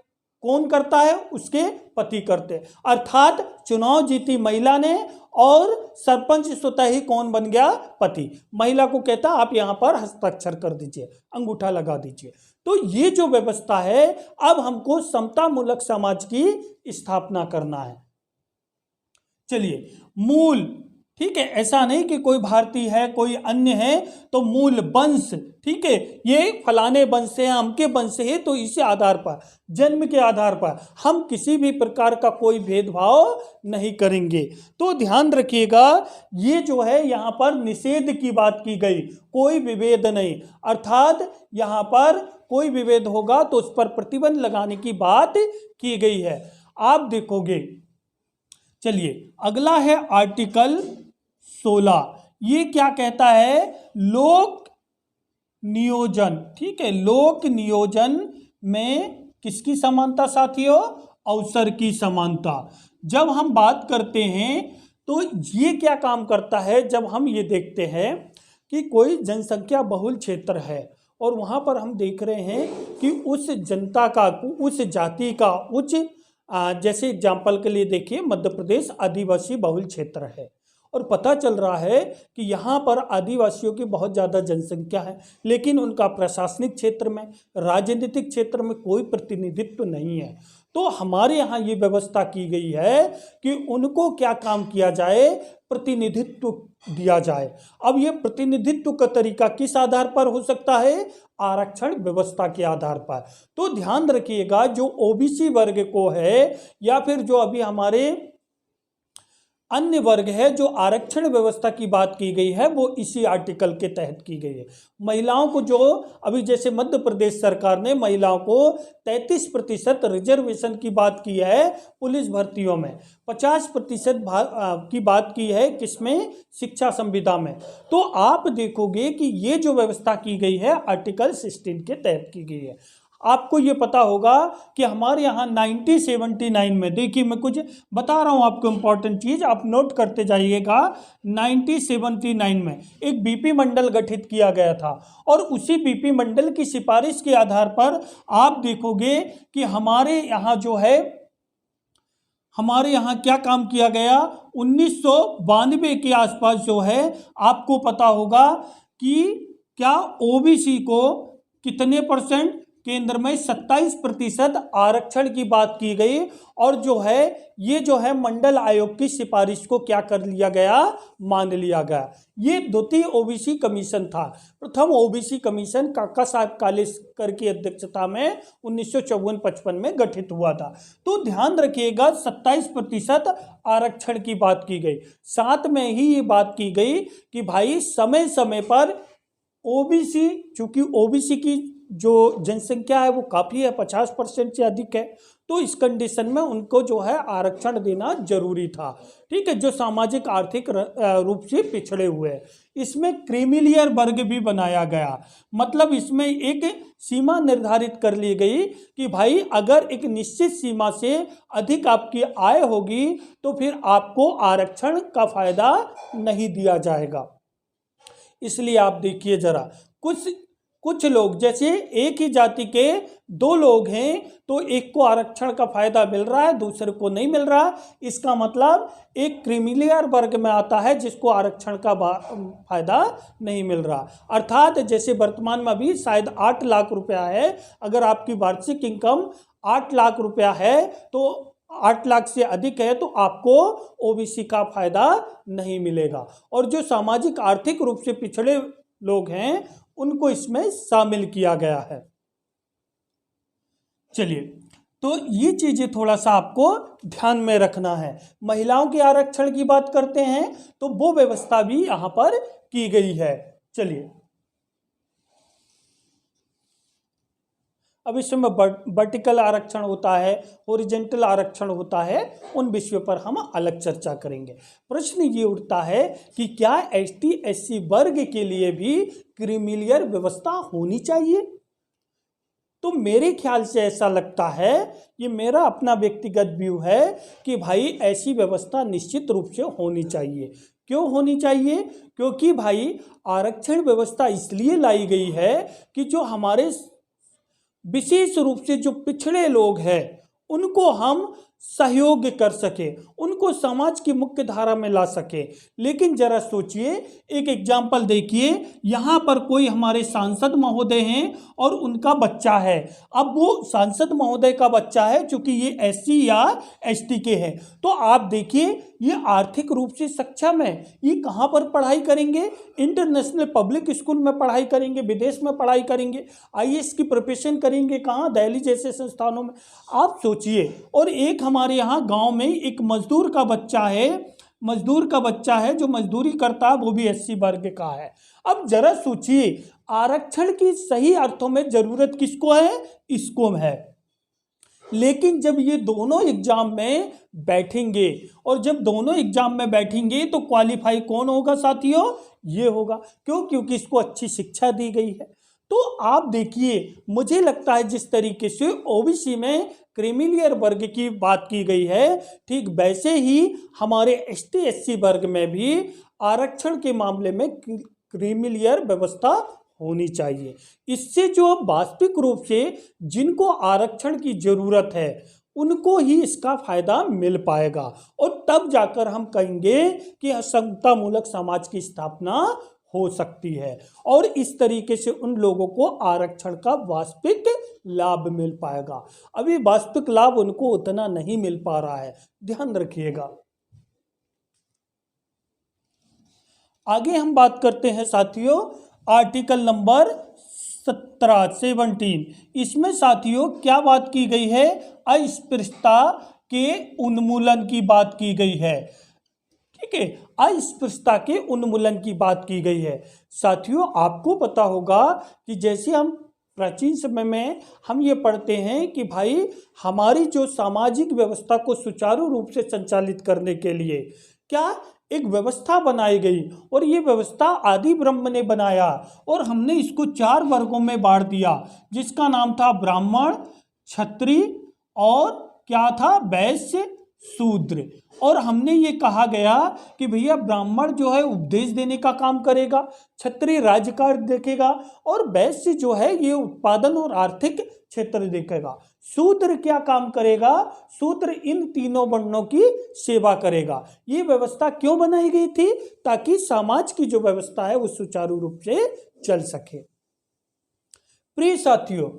कौन करता है? उसके पति करते हैं। अर्थात चुनाव जीती महिला ने और सरपंच स्वतः ही कौन बन गया? पति। महिला को कहता आप यहाँ पर हस्ताक्षर कर दीजिए, अंगूठा लगा दीजिए। तो ये जो व्यवस्था है, अब हमको समतामूलक समाज की स्थापना करना है। चलिए, मूल, ठीक है, ऐसा नहीं कि कोई भारतीय है कोई अन्य है तो मूल वंश, ठीक है, ये फलाने वंश से है, अमके वंश से है, तो इसी आधार पर, जन्म के आधार पर हम किसी भी प्रकार का कोई भेदभाव नहीं करेंगे। तो ध्यान रखिएगा, ये जो है यहाँ पर निषेध की बात की गई, कोई विभेद नहीं। अर्थात यहाँ पर कोई विभेद होगा तो उस पर प्रतिबंध लगाने की बात की गई है। आप देखोगे, चलिए अगला है आर्टिकल 16। ये क्या कहता है? लोक नियोजन, ठीक है, लोक नियोजन में किसकी समानता साथियों? अवसर की समानता। जब हम बात करते हैं तो ये क्या काम करता है? जब हम ये देखते हैं कि कोई जनसंख्या बहुल क्षेत्र है और वहाँ पर हम देख रहे हैं कि उस जनता का, उस जाति का, उच्च, जैसे एग्जाम्पल के लिए देखिए मध्य प्रदेश आदिवासी बहुल क्षेत्र है और पता चल रहा है कि यहाँ पर आदिवासियों की बहुत ज़्यादा जनसंख्या है, लेकिन उनका प्रशासनिक क्षेत्र में, राजनीतिक क्षेत्र में कोई प्रतिनिधित्व नहीं है। तो हमारे यहाँ ये व्यवस्था की गई है कि उनको क्या काम किया जाए? प्रतिनिधित्व दिया जाए। अब ये प्रतिनिधित्व का तरीका किस आधार पर हो सकता है? आरक्षण व्यवस्था के आधार पर। तो ध्यान रखिएगा, जो ओबीसी वर्ग को है या फिर जो अभी हमारे अन्य वर्ग है जो आरक्षण व्यवस्था की बात की गई है वो इसी आर्टिकल के तहत की गई है। महिलाओं को जो अभी जैसे मध्य प्रदेश सरकार ने महिलाओं को 33% रिजर्वेशन की बात की है पुलिस भर्तियों में, 50% की बात की है किसमें, शिक्षा संविदा में। तो आप देखोगे कि ये जो व्यवस्था की गई है आर्टिकल 16 के तहत की गई है। आपको ये पता होगा कि हमारे यहाँ 1979 में, देखिए मैं कुछ बता रहा हूँ आपको इम्पोर्टेंट चीज़, आप नोट करते जाइएगा। 1979 में एक बीपी मंडल गठित किया गया था और उसी बीपी मंडल की सिफारिश के आधार पर आप देखोगे कि हमारे यहाँ जो है, हमारे यहाँ क्या काम किया गया। 1992 के आसपास जो है आपको पता होगा कि क्या ओबीसी को कितने परसेंट, केंद्र में 27% आरक्षण की बात की गई और जो है ये जो है मंडल आयोग की सिफारिश को क्या कर लिया गया, मान लिया गया। ये द्वितीय ओबीसी कमीशन था। प्रथम ओबीसी कमीशन काका साहब कालेस्कर की अध्यक्षता में 1954-55 में गठित हुआ था। तो ध्यान रखिएगा 27% आरक्षण की बात की गई। साथ में ही ये बात की गई कि भाई समय समय पर ओबीसी, चूंकि ओबीसी की जो जनसंख्या है वो काफ़ी है, 50% से अधिक है, तो इस कंडीशन में उनको जो है आरक्षण देना जरूरी था। ठीक है, जो सामाजिक आर्थिक रूप से पिछड़े हुए हैं। इसमें क्रीमी लेयर वर्ग भी बनाया गया, मतलब इसमें एक सीमा निर्धारित कर ली गई कि भाई अगर एक निश्चित सीमा से अधिक आपकी आय होगी तो फिर आपको आरक्षण का फायदा नहीं दिया जाएगा। इसलिए आप देखिए जरा, कुछ लोग, जैसे एक ही जाति के दो लोग हैं तो एक को आरक्षण का फायदा मिल रहा है, दूसरे को नहीं मिल रहा। इसका मतलब एक क्रीमी लेयर वर्ग में आता है जिसको आरक्षण का फायदा नहीं मिल रहा। अर्थात जैसे वर्तमान में अभी शायद 8 लाख रुपया है, अगर आपकी वार्षिक इनकम 8 लाख रुपया है तो 8 लाख से अधिक है तो आपको ओबीसी का फायदा नहीं मिलेगा। और जो सामाजिक आर्थिक रूप से पिछड़े लोग हैं उनको इसमें शामिल किया गया है। चलिए, तो ये चीजें थोड़ा सा आपको ध्यान में रखना है। महिलाओं के आरक्षण की बात करते हैं तो वो व्यवस्था भी यहां पर की गई है। चलिए, अब इसमें वर्टिकल आरक्षण होता है, हॉरिजॉन्टल आरक्षण होता है, उन विषयों पर हम अलग चर्चा करेंगे। प्रश्न ये उठता है कि क्या एसटी एससी वर्ग के लिए भी क्रीमी लेयर व्यवस्था होनी चाहिए? तो मेरे ख्याल से ऐसा लगता है, ये मेरा अपना व्यक्तिगत व्यू है कि भाई ऐसी व्यवस्था निश्चित रूप से होनी चाहिए। क्यों होनी चाहिए? क्योंकि भाई आरक्षण व्यवस्था इसलिए लाई गई है कि जो हमारे विशेष रूप से जो पिछड़े लोग हैं उनको हम सहयोग कर सके, उनको समाज की मुख्य धारा में ला सके। लेकिन जरा सोचिए, एक एग्जाम्पल देखिए, यहाँ पर कोई हमारे सांसद महोदय हैं और उनका बच्चा है। अब वो सांसद महोदय का बच्चा है, चूंकि ये एससी या एसटी के हैं, तो आप देखिए ये आर्थिक रूप से सक्षम है। ये कहाँ पर पढ़ाई करेंगे? इंटरनेशनल पब्लिक स्कूल में पढ़ाई करेंगे, विदेश में पढ़ाई करेंगे, आईएएस की प्रिपरेशन करेंगे कहाँ? दिल्ली जैसे संस्थानों में। आप सोचिए। और एक हमारे यहाँ गांव में एक मजदूर का बच्चा है जो मजदूरी करता है, वो भी एससी वर्ग का है। अब जरा सोचिए, आरक्षण की सही अर्थों में जरूरत किसको है? इसको है। लेकिन जब ये दोनों एग्जाम में बैठेंगे और जब दोनों एग्जाम में बैठेंगे तो क्वालिफाई कौन होगा साथियों? ये होगा। क्यों? क्योंकि इसको अच्छी शिक्षा दी गई है। तो आप देखिए, मुझे लगता है जिस तरीके से ओबीसी में क्रीमी लेयर वर्ग की बात की गई है, ठीक वैसे ही हमारे एसटी एससी वर्ग में भी आरक्षण के मामले में क्रीमी लेयर व्यवस्था होनी चाहिए। इससे जो वास्तविक रूप से जिनको आरक्षण की जरूरत है उनको ही इसका फायदा मिल पाएगा और तब जाकर हम कहेंगे कि समतामूलक समाज की स्थापना हो सकती है और इस तरीके से उन लोगों को आरक्षण का वास्तविक लाभ मिल पाएगा। अभी वास्तविक लाभ उनको उतना नहीं मिल पा रहा है, ध्यान रखिएगा। आगे हम बात करते हैं साथियों आर्टिकल नंबर 17 इसमें साथियों क्या बात की गई है? अस्पृश्यता के उन्मूलन की बात की गई है। ठीक है, अस्पृश्यता के उन्मूलन की बात की गई है। साथियों, आपको पता होगा कि जैसे हम प्राचीन समय में हम ये पढ़ते हैं कि भाई हमारी जो सामाजिक व्यवस्था को सुचारू रूप से संचालित करने के लिए क्या एक व्यवस्था बनाई गई, और ये व्यवस्था आदि ब्रह्म ने बनाया, और हमने इसको 4 वर्गों में बांट दिया, जिसका नाम था ब्राह्मण, क्षत्रिय और क्या था, वैश्य, शूद्र। और हमने ये कहा गया कि भैया ब्राह्मण जो है उपदेश देने का काम करेगा, क्षत्रिय राज्यकार्य देखेगा, और वैश्य जो है ये उत्पादन और आर्थिक क्षेत्र देखेगा। शूद्र क्या काम करेगा, शूद्र इन तीनों वर्णों की सेवा करेगा। ये व्यवस्था क्यों बनाई गई थी, ताकि समाज की जो व्यवस्था है वो सुचारू रूप से चल सके। प्रिय साथियों,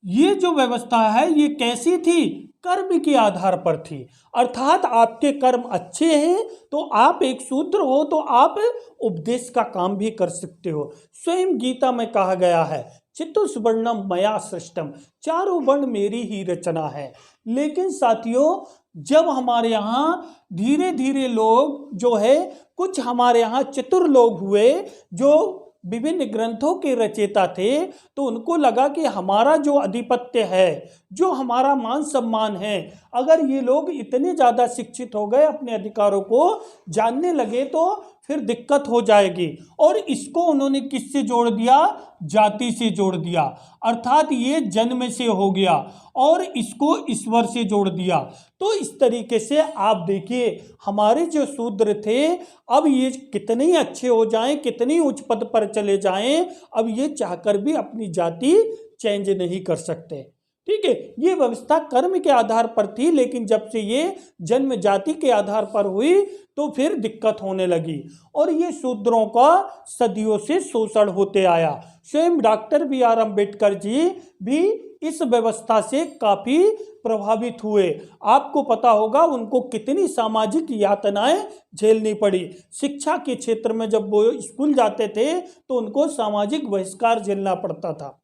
ये जो व्यवस्था है ये कैसी थी, कर्म के आधार पर थी। अर्थात आपके कर्म अच्छे हैं तो आप एक शूद्र हो तो आप उपदेश का काम भी कर सकते हो। स्वयं गीता में कहा गया है, चतुष्वर्णम मया सृष्टम, 4 वर्ण मेरी ही रचना है। लेकिन साथियों, जब हमारे यहाँ धीरे धीरे लोग जो है, कुछ हमारे यहाँ चतुर लोग हुए जो विभिन्न ग्रंथों के रचयिता थे, तो उनको लगा कि हमारा जो आधिपत्य है, जो हमारा मान सम्मान है, अगर ये लोग इतने ज़्यादा शिक्षित हो गए, अपने अधिकारों को जानने लगे, तो फिर दिक्कत हो जाएगी। और इसको उन्होंने किससे जोड़ दिया, जाति से जोड़ दिया। अर्थात ये जन्म से हो गया और इसको ईश्वर से जोड़ दिया। तो इस तरीके से आप देखिए, हमारे जो शूद्र थे, अब ये कितने ही अच्छे हो जाएं, कितनी उच्च पद पर चले जाएं, अब ये चाहकर भी अपनी जाति चेंज नहीं कर सकते। ठीक है, ये व्यवस्था कर्म के आधार पर थी, लेकिन जब से ये जन्म जाति के आधार पर हुई तो फिर दिक्कत होने लगी, और ये शूद्रों का सदियों से शोषण होते आया। स्वयं डॉक्टर B.R. अम्बेडकर जी भी इस व्यवस्था से काफी प्रभावित हुए। आपको पता होगा उनको कितनी सामाजिक यातनाएं झेलनी पड़ी। शिक्षा के क्षेत्र में जब वो स्कूल जाते थे तो उनको सामाजिक बहिष्कार झेलना पड़ता था।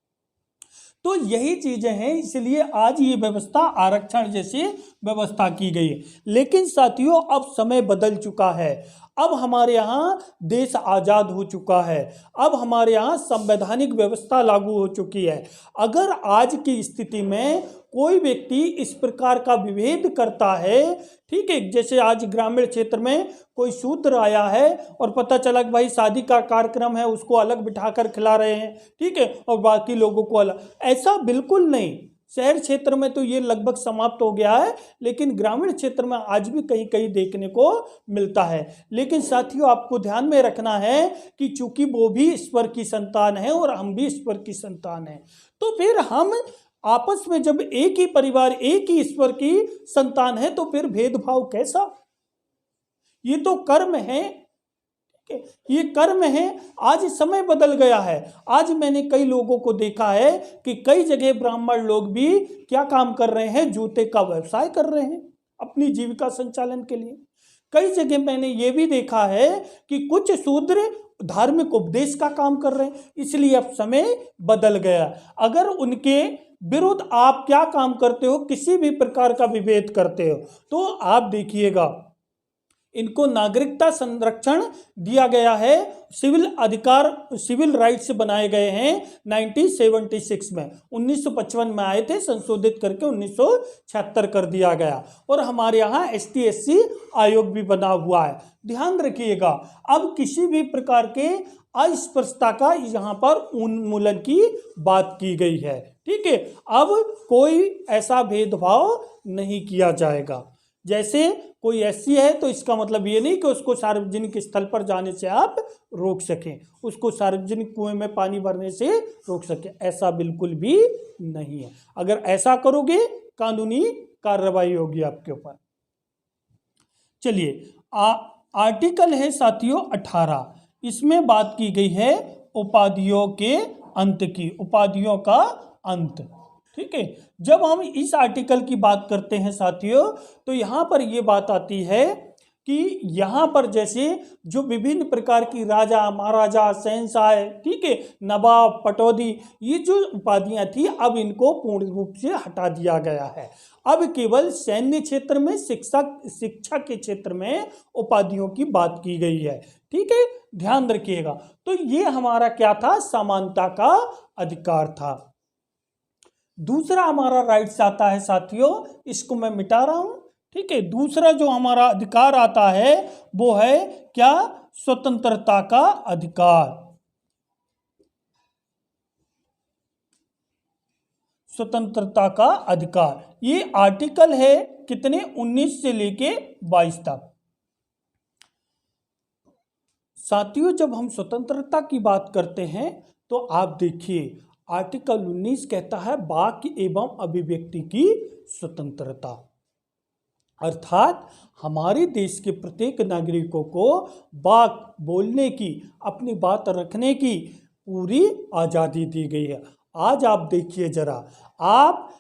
तो यही चीजें हैं, इसलिए आज ये व्यवस्था आरक्षण जैसी व्यवस्था की गई है। लेकिन साथियों, अब समय बदल चुका है। अब हमारे यहाँ देश आज़ाद हो चुका है। अब हमारे यहाँ संवैधानिक व्यवस्था लागू हो चुकी है। अगर आज की स्थिति में कोई व्यक्ति इस प्रकार का विभेद करता है, ठीक है, जैसे आज ग्रामीण क्षेत्र में कोई शूद्र आया है और पता चला कि भाई शादी का कार्यक्रम है, उसको अलग बिठाकर खिला रहे हैं, ठीक है, और बाकी लोगों को अलग, ऐसा बिल्कुल नहीं। शहर क्षेत्र में तो ये लगभग समाप्त हो गया है, लेकिन ग्रामीण क्षेत्र में आज भी कहीं कहीं देखने को मिलता है। लेकिन साथियों, आपको ध्यान में रखना है कि चूंकि वो भी ईश्वर की संतान है और हम भी ईश्वर की संतान है, तो फिर हम आपस में जब एक ही परिवार, एक ही ईश्वर की संतान है, तो फिर भेदभाव कैसा? ये तो कर्म है, ये कर्म है। आज समय बदल गया है। आज मैंने कई लोगों को देखा है कि कई जगह ब्राह्मण लोग भी क्या काम कर रहे हैं, जूते का व्यवसाय कर रहे हैं अपनी जीविका संचालन के लिए। कई जगह मैंने ये भी देखा है कि कुछ शूद्र धार्मिक उपदेश का काम कर रहे हैं। इसलिए अब समय बदल गया। अगर उनके विरुद्ध आप क्या काम करते हो, किसी भी प्रकार का विभेद करते हो, तो आप देखिएगा इनको नागरिकता संरक्षण दिया गया है। सिविल अधिकार, सिविल राइट्स बनाए गए हैं 1976 में। 1955 में आए थे, संशोधित करके 1976 कर दिया गया। और हमारे यहाँ ST/SC आयोग भी बना हुआ है। ध्यान रखिएगा, अब किसी भी प्रकार के अस्पृश्यता का यहाँ पर उन्मूलन की बात की गई है। ठीक है, अब कोई ऐसा भेदभाव नहीं किया जाएगा। जैसे कोई SC है तो इसका मतलब ये नहीं कि उसको सार्वजनिक स्थल पर जाने से आप रोक सकें, उसको सार्वजनिक कुएं में पानी भरने से रोक सकें, ऐसा बिल्कुल भी नहीं है। अगर ऐसा करोगे कानूनी कार्रवाई होगी आपके ऊपर। चलिए, आर्टिकल है साथियों 18। इसमें बात की गई है उपाधियों के अंत की, उपाधियों का अंत। ठीक है, जब हम इस आर्टिकल की बात करते हैं साथियों, तो यहाँ पर ये बात आती है कि यहाँ पर जैसे जो विभिन्न प्रकार की राजा, महाराजा, शहंशाह, ठीक है, नवाब, पटौदी, ये जो उपाधियां थी अब इनको पूर्ण रूप से हटा दिया गया है। अब केवल सैन्य क्षेत्र में, शिक्षा के क्षेत्र में उपाधियों की बात की गई है। ठीक है, ध्यान रखिएगा। तो ये हमारा क्या था, समानता का अधिकार था। दूसरा हमारा राइट्स आता है साथियों, इसको मैं मिटा रहा हूं। ठीक है, दूसरा जो हमारा अधिकार आता है वो है क्या, स्वतंत्रता का अधिकार। स्वतंत्रता का अधिकार, ये आर्टिकल है कितने, 19 से लेके 22 तक। साथियों जब हम स्वतंत्रता की बात करते हैं तो आप देखिए आर्टिकल 19 कहता है वाक्य एवं अभिव्यक्ति की स्वतंत्रता, अर्थात हमारे देश के प्रत्येक नागरिकों को बात बोलने की, अपनी बात रखने की पूरी आज़ादी दी गई है। आज आप देखिए जरा, आप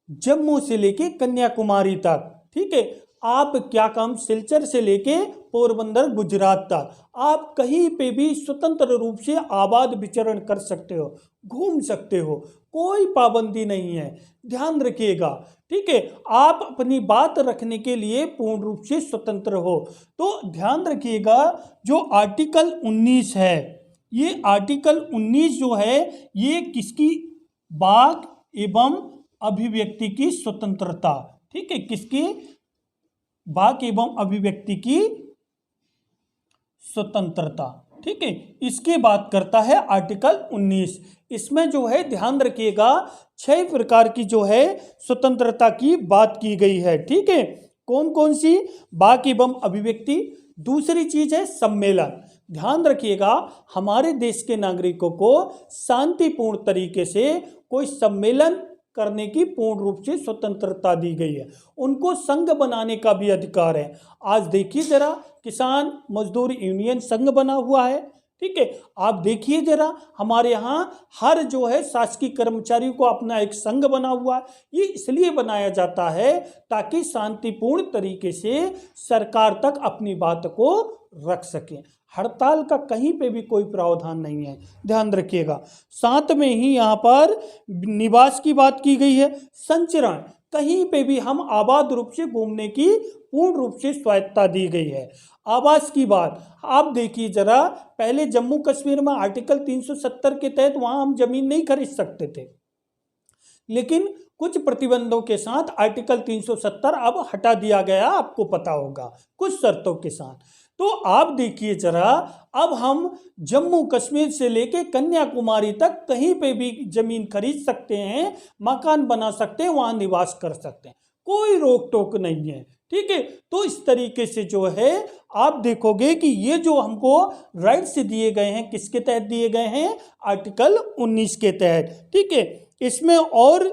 जम्मू से लेके कन्याकुमारी तक, ठीक है, आप क्या काम, सिलचर से लेके पोरबंदर गुजरात तक, आप कहीं पे भी स्वतंत्र रूप से आबाद विचरण कर सकते हो, घूम सकते हो, कोई पाबंदी नहीं है। ध्यान रखिएगा, ठीक है, आप अपनी बात रखने के लिए पूर्ण रूप से स्वतंत्र हो। तो ध्यान रखिएगा, जो आर्टिकल 19 है, ये आर्टिकल 19 जो है ये किसकी, वाक एवं अभिव्यक्ति की स्वतंत्रता, ठीक है, किसकी, वाक एवं अभिव्यक्ति की स्वतंत्रता, ठीक है, इसकी बात करता है आर्टिकल 19। इसमें जो है ध्यान रखिएगा 6 प्रकार की जो है स्वतंत्रता की बात की गई है। ठीक है, कौन कौन सी, वाक एवं अभिव्यक्ति, दूसरी चीज है सम्मेलन। ध्यान रखिएगा हमारे देश के नागरिकों को शांतिपूर्ण तरीके से कोई सम्मेलन करने की पूर्ण रूप से स्वतंत्रता दी गई है। उनको संघ बनाने का भी अधिकार है। आज देखिए जरा, किसान मजदूर यूनियन संघ बना हुआ है, ठीक है, आप देखिए जरा हमारे यहाँ हर जो है शासकीय कर्मचारियों को अपना एक संघ बना हुआ है। ये इसलिए बनाया जाता है ताकि शांतिपूर्ण तरीके से सरकार तक अपनी बात को रख सकें। हड़ताल का कहीं पे भी कोई प्रावधान नहीं है, ध्यान रखिएगा। साथ में ही यहाँ पर निवास की बात की गई है, संचरण, कहीं पे भी हम आबाद रूप से घूमने की पूर्ण रूप से स्वायत्ता दी गई है। आवास की बात आप देखिए जरा, पहले जम्मू कश्मीर में आर्टिकल 370 के तहत वहां हम जमीन नहीं खरीद सकते थे, लेकिन कुछ प्रतिबंधों के साथ आर्टिकल 370 अब हटा दिया गया, आपको पता होगा, कुछ शर्तों के साथ। तो आप देखिए जरा, अब हम जम्मू कश्मीर से लेके कन्याकुमारी तक कहीं पे भी जमीन खरीद सकते हैं, मकान बना सकते हैं, वहां निवास कर सकते हैं, कोई रोक टोक नहीं है। ठीक है, तो इस तरीके से जो है आप देखोगे कि ये जो हमको राइट्स दिए गए हैं किसके तहत दिए गए हैं, आर्टिकल 19 के तहत। ठीक है, इसमें और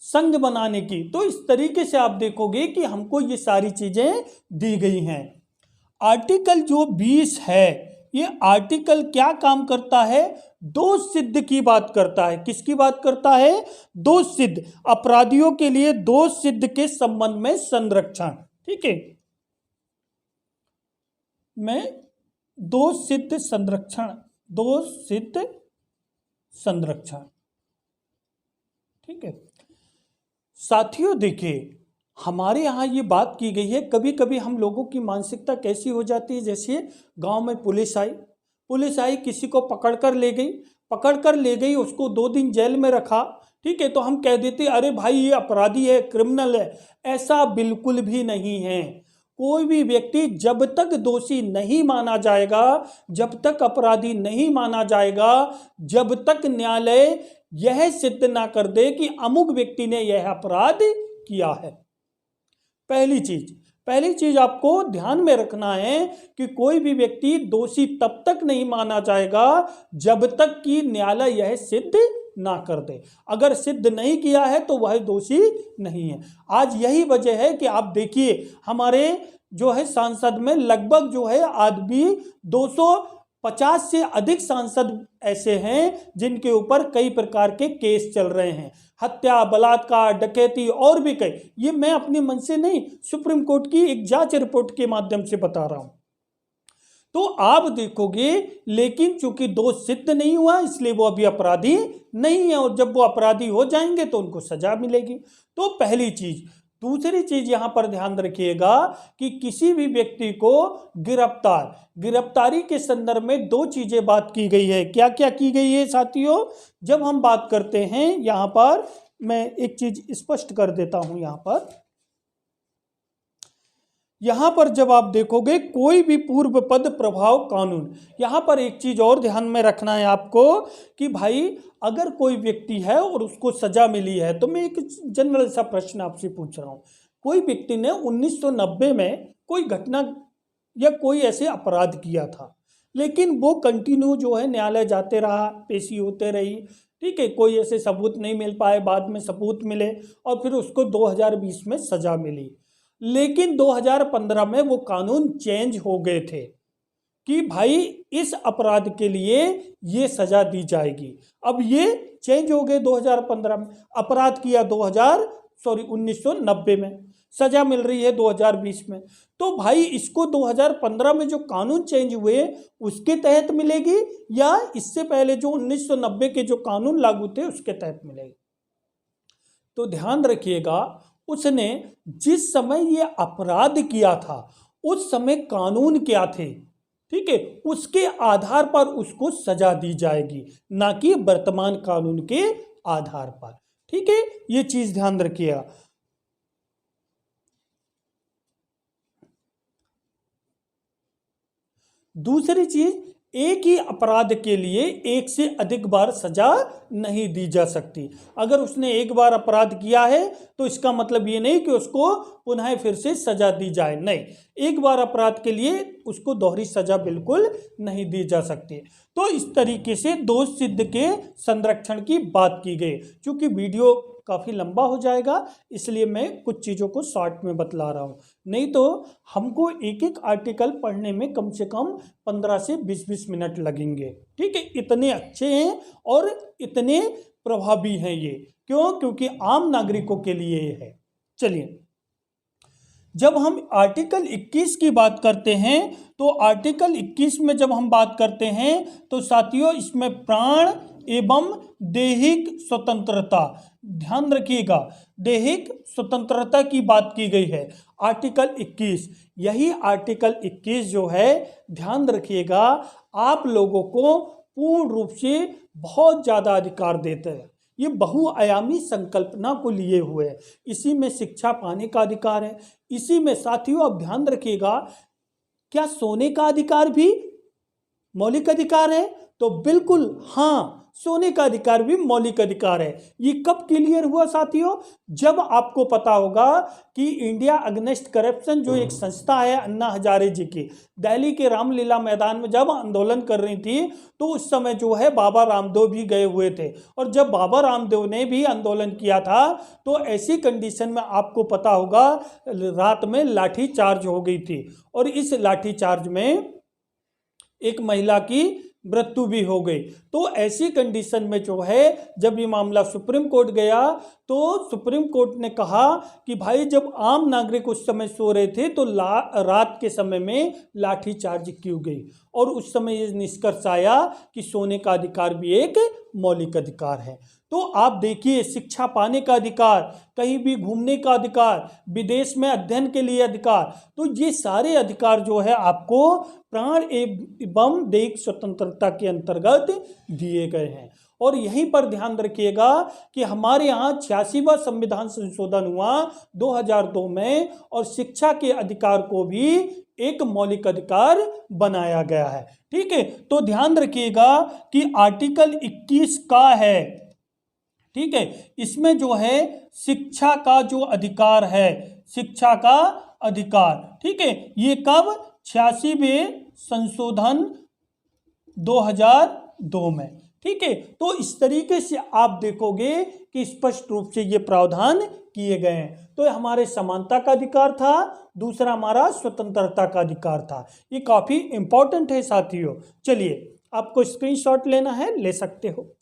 संघ बनाने की, तो इस तरीके से आप देखोगे कि हमको ये सारी चीजें दी गई हैं। आर्टिकल जो 20 है, ये आर्टिकल क्या काम करता है, दोष सिद्ध की बात करता है। किसकी बात करता है, दोष सिद्ध, अपराधियों के लिए दोष सिद्ध के संबंध में संरक्षण। ठीक है, मैं दोष सिद्ध संरक्षण, दोष सिद्ध संरक्षण। ठीक है साथियों, देखिए हमारे यहाँ ये बात की गई है, कभी कभी हम लोगों की मानसिकता कैसी हो जाती है, जैसे गांव में पुलिस आई, किसी को पकड़ कर ले गई, उसको 2 दिन जेल में रखा। ठीक है, तो हम कह देते अरे भाई ये अपराधी है, क्रिमिनल है। ऐसा बिल्कुल भी नहीं है। कोई भी व्यक्ति जब तक दोषी नहीं माना जाएगा, जब तक अपराधी नहीं माना जाएगा, जब तक न्यायालय यह सिद्ध ना कर दे कि अमुक व्यक्ति ने यह अपराध किया है। पहली चीज आपको ध्यान में रखना है कि कोई भी व्यक्ति दोषी तब तक नहीं माना जाएगा जब तक कि न्यायालय यह सिद्ध ना कर दे। अगर सिद्ध नहीं किया है तो वह दोषी नहीं है। आज यही वजह है कि आप देखिए हमारे जो है सांसद में लगभग जो है आदमी 250 से अधिक सांसद ऐसे हैं जिनके ऊपर कई प्रकार के केस चल रहे हैं। हत्या, बलात्कार, डकैती और भी कई, ये मैं अपने मन से नहीं, सुप्रीम कोर्ट की एक जांच रिपोर्ट के माध्यम से बता रहा हूं। तो आप देखोगे, लेकिन चूंकि दोष सिद्ध नहीं हुआ इसलिए वो अभी अपराधी नहीं है, और जब वो अपराधी हो जाएंगे तो उनको सजा मिलेगी। तो पहली चीज। दूसरी चीज यहां पर ध्यान रखिएगा कि किसी भी व्यक्ति को गिरफ्तारी के संदर्भ में दो चीजें बात की गई है। क्या क्या की गई है साथियों? जब हम बात करते हैं, यहां पर मैं एक चीज स्पष्ट कर देता हूं। यहां पर जब आप देखोगे कोई भी पूर्व पद प्रभाव कानून, यहां पर एक चीज और ध्यान में रखना है आपको कि भाई अगर कोई व्यक्ति है और उसको सजा मिली है, तो मैं एक जनरल सा प्रश्न आपसे पूछ रहा हूं। कोई व्यक्ति ने 1990 में कोई घटना या कोई ऐसे अपराध किया था, लेकिन वो कंटिन्यू जो है न्यायालय जाते रहा, पेशी होते रही, ठीक है, कोई ऐसे सबूत नहीं मिल पाए, बाद में सबूत मिले और फिर उसको 2020 में सजा मिली। लेकिन 2015 में वो कानून चेंज हो गए थे कि भाई इस अपराध के लिए ये सजा दी जाएगी। अब ये चेंज हो गए 2015 में, अपराध किया 1990 में, सजा मिल रही है 2020 में। तो भाई इसको 2015 में जो कानून चेंज हुए उसके तहत मिलेगी या इससे पहले जो 1990 के जो कानून लागू थे उसके तहत मिलेगी? तो ध्यान रखिएगा, उसने जिस समय ये अपराध किया था उस समय कानून क्या थे, ठीक है, उसके आधार पर उसको सजा दी जाएगी, ना कि वर्तमान कानून के आधार पर। ठीक है, ये चीज ध्यान रखिएगा। दूसरी चीज, एक ही अपराध के लिए एक से अधिक बार सजा नहीं दी जा सकती। अगर उसने एक बार अपराध किया है तो इसका मतलब ये नहीं कि उसको पुनः फिर से सजा दी जाए, नहीं, एक बार अपराध के लिए उसको दोहरी सजा बिल्कुल नहीं दी जा सकती। तो इस तरीके से दोष सिद्ध के संरक्षण की बात की गई। चूंकि वीडियो काफ़ी लंबा हो जाएगा इसलिए मैं कुछ चीज़ों को शॉर्ट में बतला रहा हूँ, नहीं तो हमको एक एक आर्टिकल पढ़ने में कम से कम 15 से 20 मिनट लगेंगे। ठीक है, इतने अच्छे हैं और इतने प्रभावी हैं ये। क्यों? क्योंकि आम नागरिकों के लिए ये है। चलिए, जब हम आर्टिकल 21 की बात करते हैं तो आर्टिकल 21 में जब हम बात करते हैं तो साथियों इसमें प्राण एवं दैहिक स्वतंत्रता, ध्यान रखिएगा, दैहिक स्वतंत्रता की बात की गई है आर्टिकल 21। यही आर्टिकल 21 जो है, ध्यान रखिएगा, आप लोगों को पूर्ण रूप से बहुत ज़्यादा अधिकार देते हैं। ये बहुआयामी संकल्पना को लिए हुए है। इसी में शिक्षा पाने का अधिकार है, इसी में साथियों आप ध्यान रखिएगा, क्या सोने का अधिकार भी मौलिक अधिकार है? तो बिल्कुल हाँ, सोने का अधिकार भी मौलिक अधिकार है। ये कब क्लियर हुआ साथियों? जब आपको पता होगा कि इंडिया अगेंस्ट करप्शन जो एक संस्था है अन्ना हजारे जी की, दिल्ली के रामलीला मैदान में जब आंदोलन कर रही थी तो उस समय जो है बाबा रामदेव भी गए हुए थे, और जब बाबा रामदेव ने भी आंदोलन किया था तो ऐसी कंडीशन में आपको पता होगा रात में लाठी चार्ज हो गई थी, और इस लाठी चार्ज में एक महिला की मृत्यु भी हो गई। तो ऐसी कंडीशन में जो है जब ये मामला सुप्रीम कोर्ट गया तो सुप्रीम कोर्ट ने कहा कि भाई जब आम नागरिक उस समय सो रहे थे तो रात के समय में लाठी चार्ज क्यों गई, और उस समय ये निष्कर्ष आया कि सोने का अधिकार भी एक मौलिक अधिकार है। तो आप देखिए, शिक्षा पाने का अधिकार, कहीं भी घूमने का अधिकार, विदेश में अध्ययन के लिए अधिकार, तो ये सारे अधिकार जो है आपको प्राण एवं दैहिक स्वतंत्रता के अंतर्गत दिए गए हैं। और यहीं पर ध्यान रखिएगा कि हमारे यहाँ 86वां संविधान संशोधन हुआ 2002 में, और शिक्षा के अधिकार को भी एक मौलिक अधिकार बनाया गया है। ठीक है, तो ध्यान रखिएगा कि आर्टिकल 21 का है, ठीक है, इसमें जो है शिक्षा का जो अधिकार है, शिक्षा का अधिकार, ठीक है, ये कब? 86वें संशोधन 2002 में। ठीक है, तो इस तरीके से आप देखोगे कि स्पष्ट रूप से ये प्रावधान किए गए हैं। तो हमारे समानता का अधिकार था, दूसरा हमारा स्वतंत्रता का अधिकार था। ये काफी इंपॉर्टेंट है साथियों। चलिए, आपको स्क्रीनशॉट लेना है, ले सकते हो।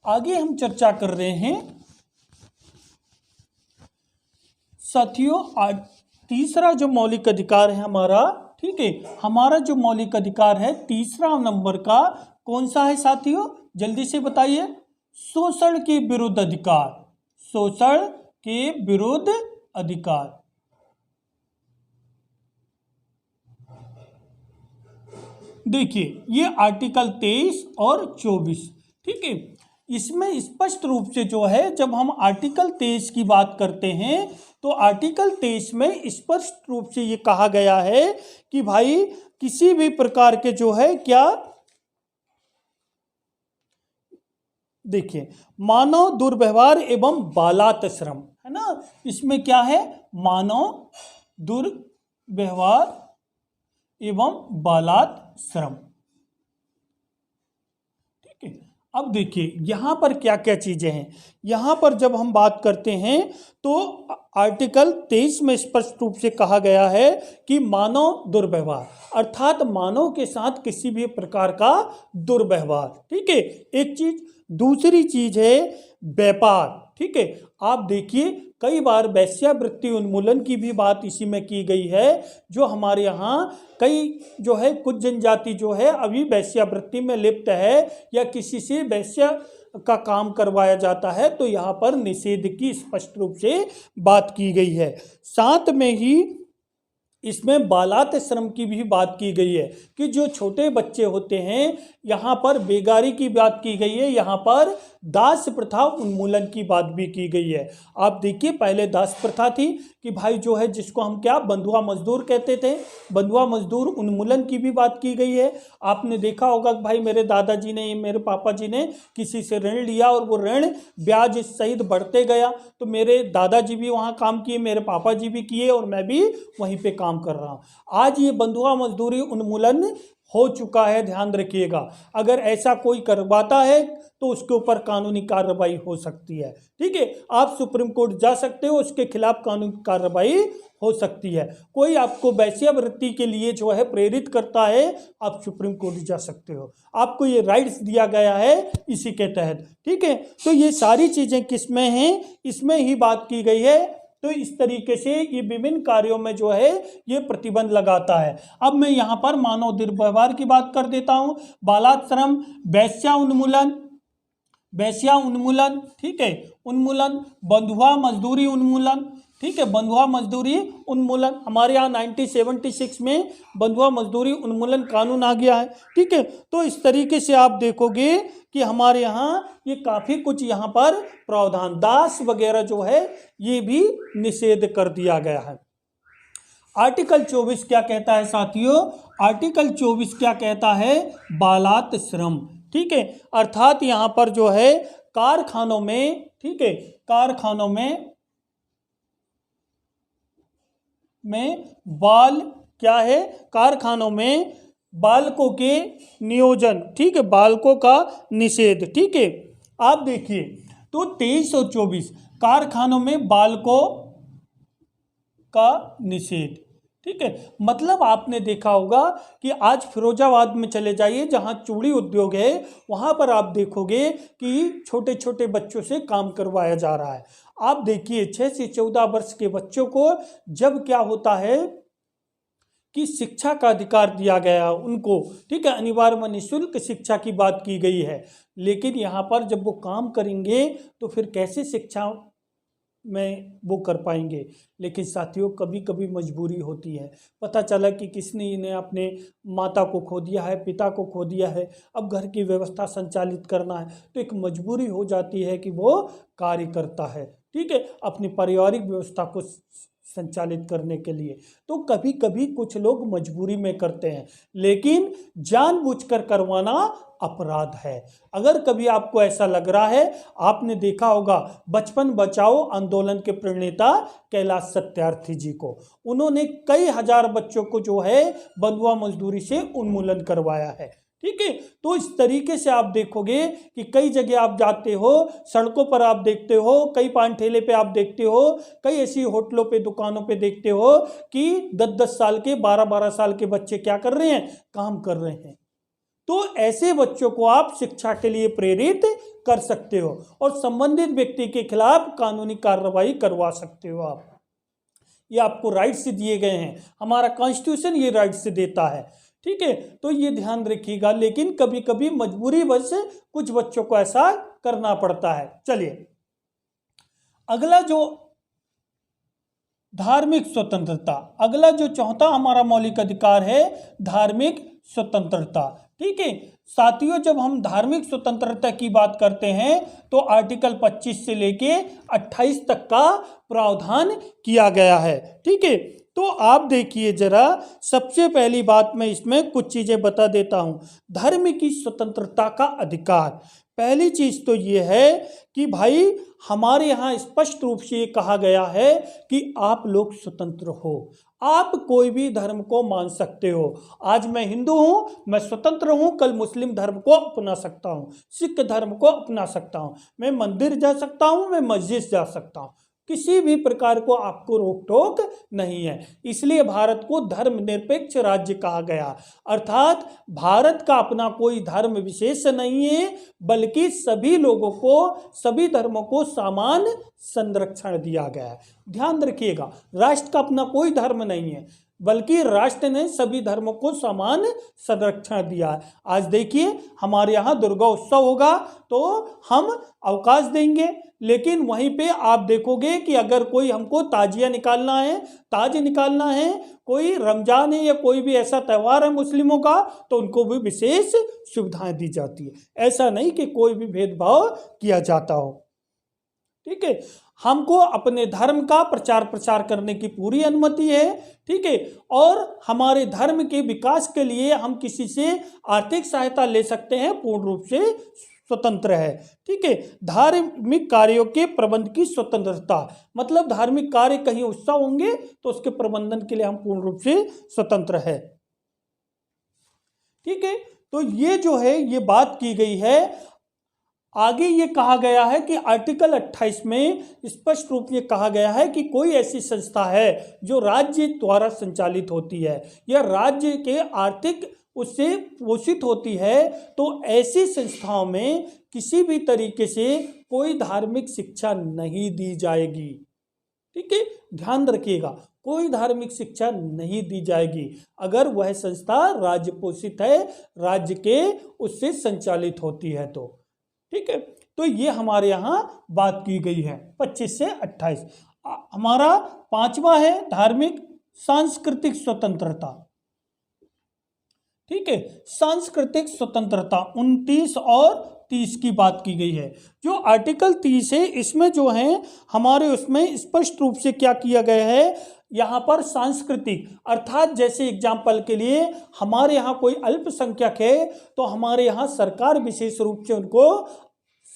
आगे हम चर्चा कर रहे हैं साथियों, तीसरा जो मौलिक अधिकार है हमारा, ठीक है, हमारा जो मौलिक अधिकार है तीसरा नंबर का कौन सा है साथियों, जल्दी से बताइए। शोषण के विरुद्ध अधिकार, शोषण के विरुद्ध अधिकार। देखिए ये आर्टिकल 23 और 24, ठीक है, इसमें स्पष्ट रूप से जो है जब हम आर्टिकल 23 की बात करते हैं तो आर्टिकल 23 में स्पष्ट रूप से ये कहा गया है कि भाई किसी भी प्रकार के जो है क्या, देखिए मानव दुर्व्यवहार एवं बालात श्रम है ना, इसमें क्या है, मानव दुर्व्यवहार एवं बालात श्रम, ठीक है। अब देखिए यहां पर क्या क्या चीजें हैं, यहां पर जब हम बात करते हैं तो आर्टिकल 23 में स्पष्ट रूप से कहा गया है कि मानव दुर्व्यवहार अर्थात मानव के साथ किसी भी प्रकार का दुर्व्यवहार, ठीक है, एक चीज। दूसरी चीज है व्यापार, ठीक है। आप देखिए कई बार वेश्यावृत्ति उन्मूलन की भी बात इसी में की गई है, जो हमारे यहाँ कई जो है कुछ जनजाति जो है अभी वेश्यावृत्ति में लिप्त है या किसी से वेश्या का काम करवाया जाता है, तो यहाँ पर निषेध की स्पष्ट रूप से बात की गई है। साथ में ही इसमें बालात श्रम की भी बात की गई है कि जो छोटे बच्चे होते हैं, यहाँ पर बेगारी की बात की गई है, यहाँ पर दास प्रथा उन्मूलन की बात भी की गई है। आप देखिए पहले दास प्रथा थी कि भाई जो है जिसको हम क्या बंधुआ मजदूर कहते थे, बंधुआ मजदूर उन्मूलन की भी बात की गई है। आपने देखा होगा कि भाई मेरे दादाजी ने, मेरे पापा जी ने किसी से ऋण लिया और वो ऋण ब्याज सहित बढ़ते गया, तो मेरे दादाजी भी वहाँ काम किए, मेरे पापा जी भी किए और मैं भी वहीं पे काम कर रहा हूँ। आज ये बंधुआ मजदूरी उन्मूलन हो चुका है, ध्यान रखिएगा। अगर ऐसा कोई करवाता है तो उसके ऊपर कानूनी कार्रवाई हो सकती है, ठीक है। आप सुप्रीम कोर्ट जा सकते हो, उसके खिलाफ कानूनी कार्रवाई हो सकती है। कोई आपको वेश्यावृत्ति के लिए जो है प्रेरित करता है, आप सुप्रीम कोर्ट जा सकते हो, आपको ये राइट्स दिया गया है इसी के तहत, ठीक है। तो ये सारी चीज़ें किसमें हैं, इसमें ही बात की गई है। तो इस तरीके से ये विभिन्न कार्यों में जो है ये प्रतिबंध लगाता है। अब मैं यहाँ पर मानव दुर्व्यवहार की बात कर देता हूँ, बालात श्रम, वेश्या उन्मूलन, वेश्या उन्मूलन, ठीक है, उन्मूलन, बंधुआ मजदूरी उन्मूलन, ठीक है, बंधुआ मजदूरी उन्मूलन। हमारे यहाँ 1976 में बंधुआ मजदूरी उन्मूलन कानून आ गया है, ठीक है। तो इस तरीके से आप देखोगे कि हमारे यहाँ ये काफ़ी कुछ यहाँ पर प्रावधान, दास वगैरह जो है ये भी निषेध कर दिया गया है। आर्टिकल 24 क्या कहता है साथियों, आर्टिकल 24 क्या कहता है, बालात श्रम, ठीक है, अर्थात यहाँ पर जो है कारखानों में, ठीक है, कारखानों में बाल क्या है, कारखानों में बालकों के नियोजन, ठीक है, बालकों का निषेध, ठीक है। आप देखिए तो 23 और 24 कारखानों में बालकों का निषेध, ठीक है। मतलब आपने देखा होगा कि आज फिरोजाबाद में चले जाइए जहां चूड़ी उद्योग है, वहां पर आप देखोगे कि छोटे छोटे बच्चों से काम करवाया जा रहा है। आप देखिए 6 से 14 वर्ष के बच्चों को जब क्या होता है कि शिक्षा का अधिकार दिया गया उनको, ठीक है, अनिवार्य व निःशुल्क शिक्षा की बात की गई है, लेकिन यहाँ पर जब वो काम करेंगे तो फिर कैसे शिक्षा में वो कर पाएंगे। लेकिन साथियों कभी कभी मजबूरी होती है, पता चला कि किसने इन्हें अपने माता को खो दिया है, पिता को खो दिया है, अब घर की व्यवस्था संचालित करना है, तो एक मजबूरी हो जाती है कि वो कार्य करता है, ठीक है, अपनी पारिवारिक व्यवस्था को संचालित करने के लिए। तो कभी कभी कुछ लोग मजबूरी में करते हैं, लेकिन जानबूझकर करवाना अपराध है। अगर कभी आपको ऐसा लग रहा है, आपने देखा होगा बचपन बचाओ आंदोलन के प्रणेता कैलाश सत्यार्थी जी को, उन्होंने कई हजार बच्चों को जो है बंधुआ मजदूरी से उन्मूलन करवाया है, ठीक है। तो इस तरीके से आप देखोगे कि कई जगह आप जाते हो, सड़कों पर आप देखते हो, कई पान ठेले पे आप देखते हो, कई ऐसी होटलों पे दुकानों पे देखते हो कि 10-10 साल के 12-12 साल के बच्चे क्या कर रहे हैं, काम कर रहे हैं। तो ऐसे बच्चों को आप शिक्षा के लिए प्रेरित कर सकते हो और संबंधित व्यक्ति के खिलाफ कानूनी कार्रवाई करवा सकते हो आप। ये आपको राइट्स दिए गए हैं, हमारा कॉन्स्टिट्यूशन ये राइट्स देता है। ठीक है, तो ये ध्यान रखिएगा, लेकिन कभी कभी मजबूरी वश कुछ बच्चों को ऐसा करना पड़ता है। चलिए अगला जो धार्मिक स्वतंत्रता, अगला जो चौथा हमारा मौलिक अधिकार है धार्मिक स्वतंत्रता। ठीक है साथियों, जब हम धार्मिक स्वतंत्रता की बात करते हैं तो आर्टिकल 25 से लेके 28 तक का प्रावधान किया गया है। ठीक है, तो आप देखिए जरा, सबसे पहली बात मैं इसमें कुछ चीजें बता देता हूं। धर्म की स्वतंत्रता का अधिकार, पहली चीज तो ये है कि भाई हमारे यहाँ स्पष्ट रूप से ये कहा गया है कि आप लोग स्वतंत्र हो, आप कोई भी धर्म को मान सकते हो। आज मैं हिंदू हूं, मैं स्वतंत्र हूं, कल मुस्लिम धर्म को अपना सकता हूं, सिख धर्म को अपना सकता हूं, मैं मंदिर जा सकता हूं, मैं मस्जिद जा सकता हूं, किसी भी प्रकार को आपको रोक टोक नहीं है। इसलिए भारत को धर्मनिरपेक्ष राज्य कहा गया, अर्थात भारत का अपना कोई धर्म विशेष नहीं है, बल्कि सभी लोगों को, सभी धर्मों को समान संरक्षण दिया गया है। ध्यान रखिएगा, राष्ट्र का अपना कोई धर्म नहीं है, बल्कि राष्ट्र ने सभी धर्मों को समान संरक्षण दिया है। आज देखिए हमारे यहाँ दुर्गा उत्सव होगा तो हम अवकाश देंगे, लेकिन वहीं पे आप देखोगे कि अगर कोई हमको ताजिया निकालना है, ताज निकालना है, कोई रमजान है या कोई भी ऐसा त्यौहार है मुस्लिमों का, तो उनको भी विशेष सुविधाएं दी जाती है। ऐसा नहीं कि कोई भी भेदभाव किया जाता हो। ठीक है, हमको अपने धर्म का प्रचार प्रसार करने की पूरी अनुमति है। ठीक है, और हमारे धर्म के विकास के लिए हम किसी से आर्थिक सहायता ले सकते हैं, पूर्ण रूप से स्वतंत्र है। ठीक है, धार्मिक कार्यों के प्रबंध की स्वतंत्रता, मतलब धार्मिक कार्य कहीं उत्सव होंगे तो उसके प्रबंधन के लिए हम पूर्ण रूप से स्वतंत्र है। ठीक है, तो ये जो है ये बात की गई है। आगे ये कहा गया है कि आर्टिकल 28 में स्पष्ट रूप से कहा गया है कि कोई ऐसी संस्था है जो राज्य द्वारा संचालित होती है या राज्य के आर्थिक उससे पोषित होती है, तो ऐसी संस्थाओं में किसी भी तरीके से कोई धार्मिक शिक्षा नहीं दी जाएगी। ठीक है, ध्यान रखिएगा, कोई धार्मिक शिक्षा नहीं दी जाएगी अगर वह संस्था राज्य पोषित है, राज्य के उससे संचालित होती है तो। ठीक है, तो ये हमारे यहाँ बात की गई है 25 से 28। हमारा पांचवा है धार्मिक सांस्कृतिक स्वतंत्रता। ठीक है, सांस्कृतिक स्वतंत्रता 29 और 30 की बात की गई है। जो आर्टिकल 30 है इसमें जो है हमारे उसमें स्पष्ट रूप से क्या किया गया है, यहाँ पर सांस्कृतिक, अर्थात जैसे एग्जाम्पल के लिए हमारे यहाँ कोई अल्पसंख्यक है तो हमारे यहाँ सरकार विशेष रूप से उनको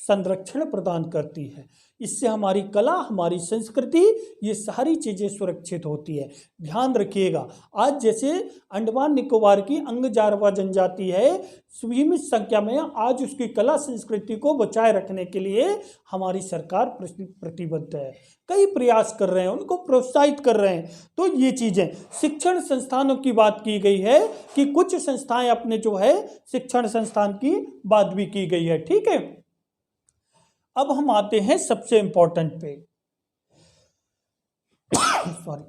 संरक्षण प्रदान करती है। इससे हमारी कला, हमारी संस्कृति, ये सारी चीज़ें सुरक्षित होती है। ध्यान रखिएगा, आज जैसे अंडमान निकोबार की अंग जारवा जनजाति है, सीमित संख्या में, आज उसकी कला संस्कृति को बचाए रखने के लिए हमारी सरकार प्रतिबद्ध है, कई प्रयास कर रहे हैं, उनको प्रोत्साहित कर रहे हैं। तो ये चीज़ें, शिक्षण संस्थानों की बात की गई है कि कुछ संस्थाएं अपने जो है शिक्षण संस्थान की बात भी की गई है। ठीक है, अब हम आते हैं सबसे इंपॉर्टेंट पे सॉरी,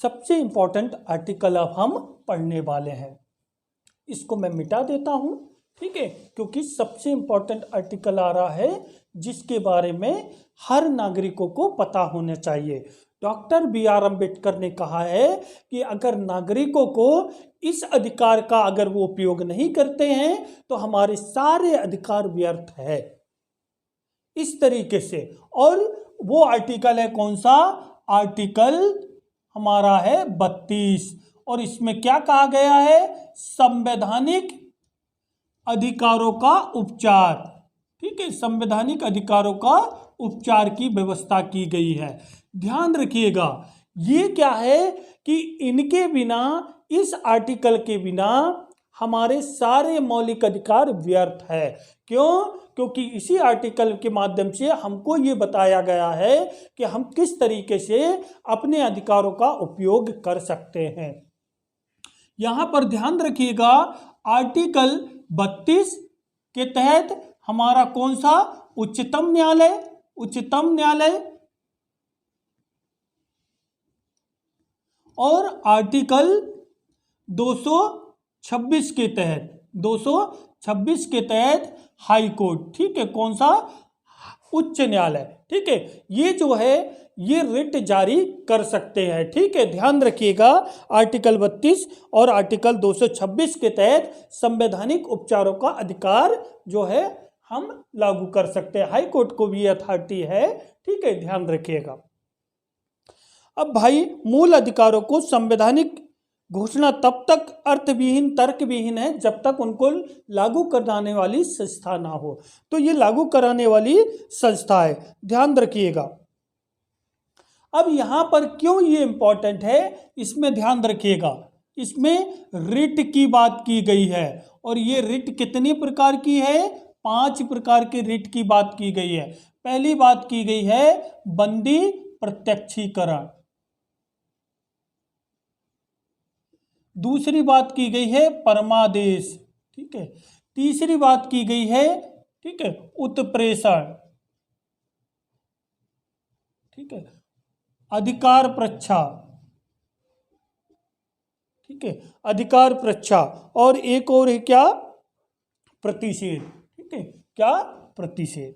सबसे इंपॉर्टेंट आर्टिकल अब हम पढ़ने वाले हैं, इसको मैं मिटा देता हूं। ठीक है, क्योंकि सबसे इंपॉर्टेंट आर्टिकल आ रहा है जिसके बारे में हर नागरिकों को पता होना चाहिए। Doctor B R. अम्बेडकर ने कहा है कि अगर नागरिकों को इस अधिकार का अगर वो उपयोग नहीं करते हैं तो हमारे सारे अधिकार व्यर्थ है, इस तरीके से। और वो आर्टिकल है कौन सा, आर्टिकल हमारा है 32, और इसमें क्या कहा गया है, संवैधानिक अधिकारों का उपचार। ठीक है, संवैधानिक अधिकारों का उपचार की व्यवस्था की गई है। ध्यान रखिएगा, ये क्या है कि इनके बिना, इस आर्टिकल के बिना हमारे सारे मौलिक अधिकार व्यर्थ है। क्यों? क्योंकि इसी आर्टिकल के माध्यम से हमको ये बताया गया है कि हम किस तरीके से अपने अधिकारों का उपयोग कर सकते हैं। यहां पर ध्यान रखिएगा, आर्टिकल 32 के तहत हमारा कौन सा, उच्चतम न्यायालय, उच्चतम न्यायालय, और आर्टिकल 226 के तहत, 226 के तहत हाई कोर्ट, ठीक है, कौन सा, उच्च न्यायालय, ठीक है, ये जो है ये रिट जारी कर सकते हैं, ठीक है, ध्यान रखिएगा, आर्टिकल 32 और आर्टिकल 226 के तहत संवैधानिक उपचारों का अधिकार जो है हम लागू कर सकते हैं, हाई कोर्ट को भी अथॉरिटी है, ठीक है, ध्यान रखिएगा। अब भाई मूल अधिकारों को संवैधानिक घोषणा तब तक अर्थविहीन, तर्कविहीन है जब तक उनको लागू कराने वाली संस्था ना हो, तो ये लागू कराने वाली संस्था है, ध्यान रखिएगा। अब यहां पर क्यों ये इंपॉर्टेंट है, इसमें ध्यान रखिएगा, इसमें रिट की बात की गई है, और ये रिट कितनी प्रकार की है, 5 प्रकार के रिट की बात की गई है। पहली बात की गई है बंदी प्रत्यक्षीकरण, दूसरी बात की गई है परमादेश, ठीक है, तीसरी बात की गई है, ठीक है, उत्प्रेषण, ठीक है, अधिकार प्रच्छा, ठीक है, अधिकार प्रच्छा, और एक और है क्या, प्रतिषेध, ठीक है, क्या, प्रतिषेध।